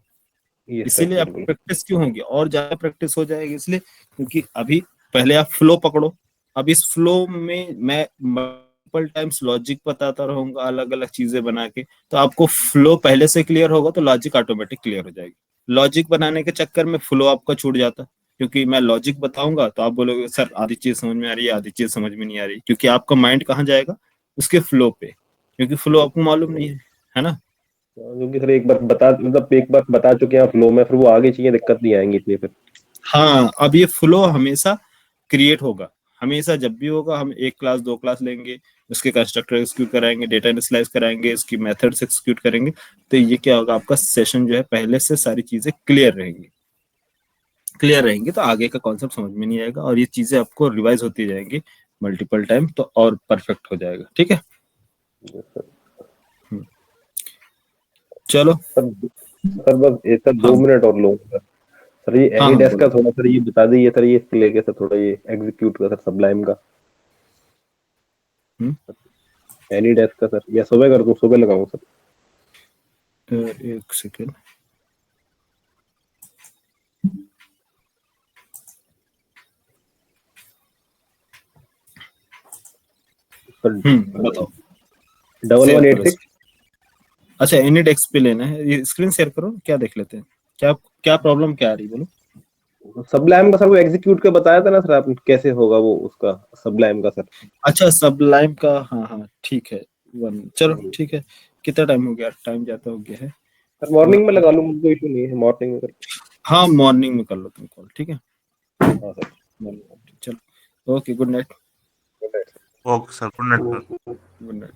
ये इसीलिए आपको प्रैक्टिस क्यों होगी और ज्यादा प्रैक्टिस हो जाएगी, इसलिए क्योंकि अभी पहले आप फ्लो पकड़ो। अब इस फ्लो में मैं मल्टीपल टाइम्स लॉजिक बताता रहूंगा अलग अलग चीजें बना के, तो आपको फ्लो पहले से क्लियर होगा तो लॉजिक ऑटोमेटिक क्लियर हो जाएगी। लॉजिक बनाने के चक्कर में फ्लो आपका छूट जाता, क्योंकि मैं लॉजिक बताऊंगा तो आप बोलोगे सर आधी चीज समझ में आ रही है, आधी चीज समझ में नहीं आ रही, क्योंकि आपका माइंड कहाँ जाएगा, उसके फ्लो पे, क्योंकि फ्लो आपको मालूम नहीं है ना। क्योंकि सर एक बार बता चुके हैं फ्लो में, फिर वो आगे चीजें दिक्कत नहीं आएंगी इतनी फिर। हाँ, अब ये फ्लो हमेशा क्रिएट होगा, हमेशा जब भी होगा हम एक क्लास दो क्लास लेंगे, उसके कंस्ट्रक्टर एक्सिक्यूट कराएंगे, डेटा इनिशियलाइज कराएंगे, इसकी मेथड्स एक्सिक्यूट करेंगे, तो ये क्या होगा, आपका सेशन जो है पहले से सारी चीजें क्लियर रहेंगी तो आगे का कॉन्सेप्ट समझ में नहीं आएगा, और ये चीजें आपको रिवाइज होती जाएंगी मल्टीपल टाइम, तो और परफेक्ट हो जाएगा। ठीक है, चलो सर बस सर 2 मिनट और लो सर ये हाँ, एनीडेस्क का थोड़ा सर ये बता दीजिए सर, ये इसके लेके सर थोड़ा ये एग्जीक्यूट का सर सबलाइम का एनीडेस्क का सर, या सुबह कर दूं, सुबह लगाऊं सर? एक सेकेंड, बताओ। 1186 अच्छा, एनीडेस्क पे लेना है, ये स्क्रीन शेयर करो, क्या देख लेते हैं, क्या प्रॉब्लम क्या आ रही, बोलो। सबलाइम का सर वो एग्जीक्यूट का बताया था ना सर आपने, कैसे होगा वो उसका सबलाइम का सर? अच्छा, सबलाइम का, हाँ हाँ ठीक है, चलो ठीक है, कितना टाइम हो गया, टाइम ज्यादा हो गया है सर मॉर्निंग में लगा लूं, मुझे कोई इशू नहीं है, मॉर्निंग में सर। हाँ, मॉर्निंग में कर लो तुम कॉल, ठीक है, हाँ सर, चलो, okay, good night. Okay sir, good night. Good night.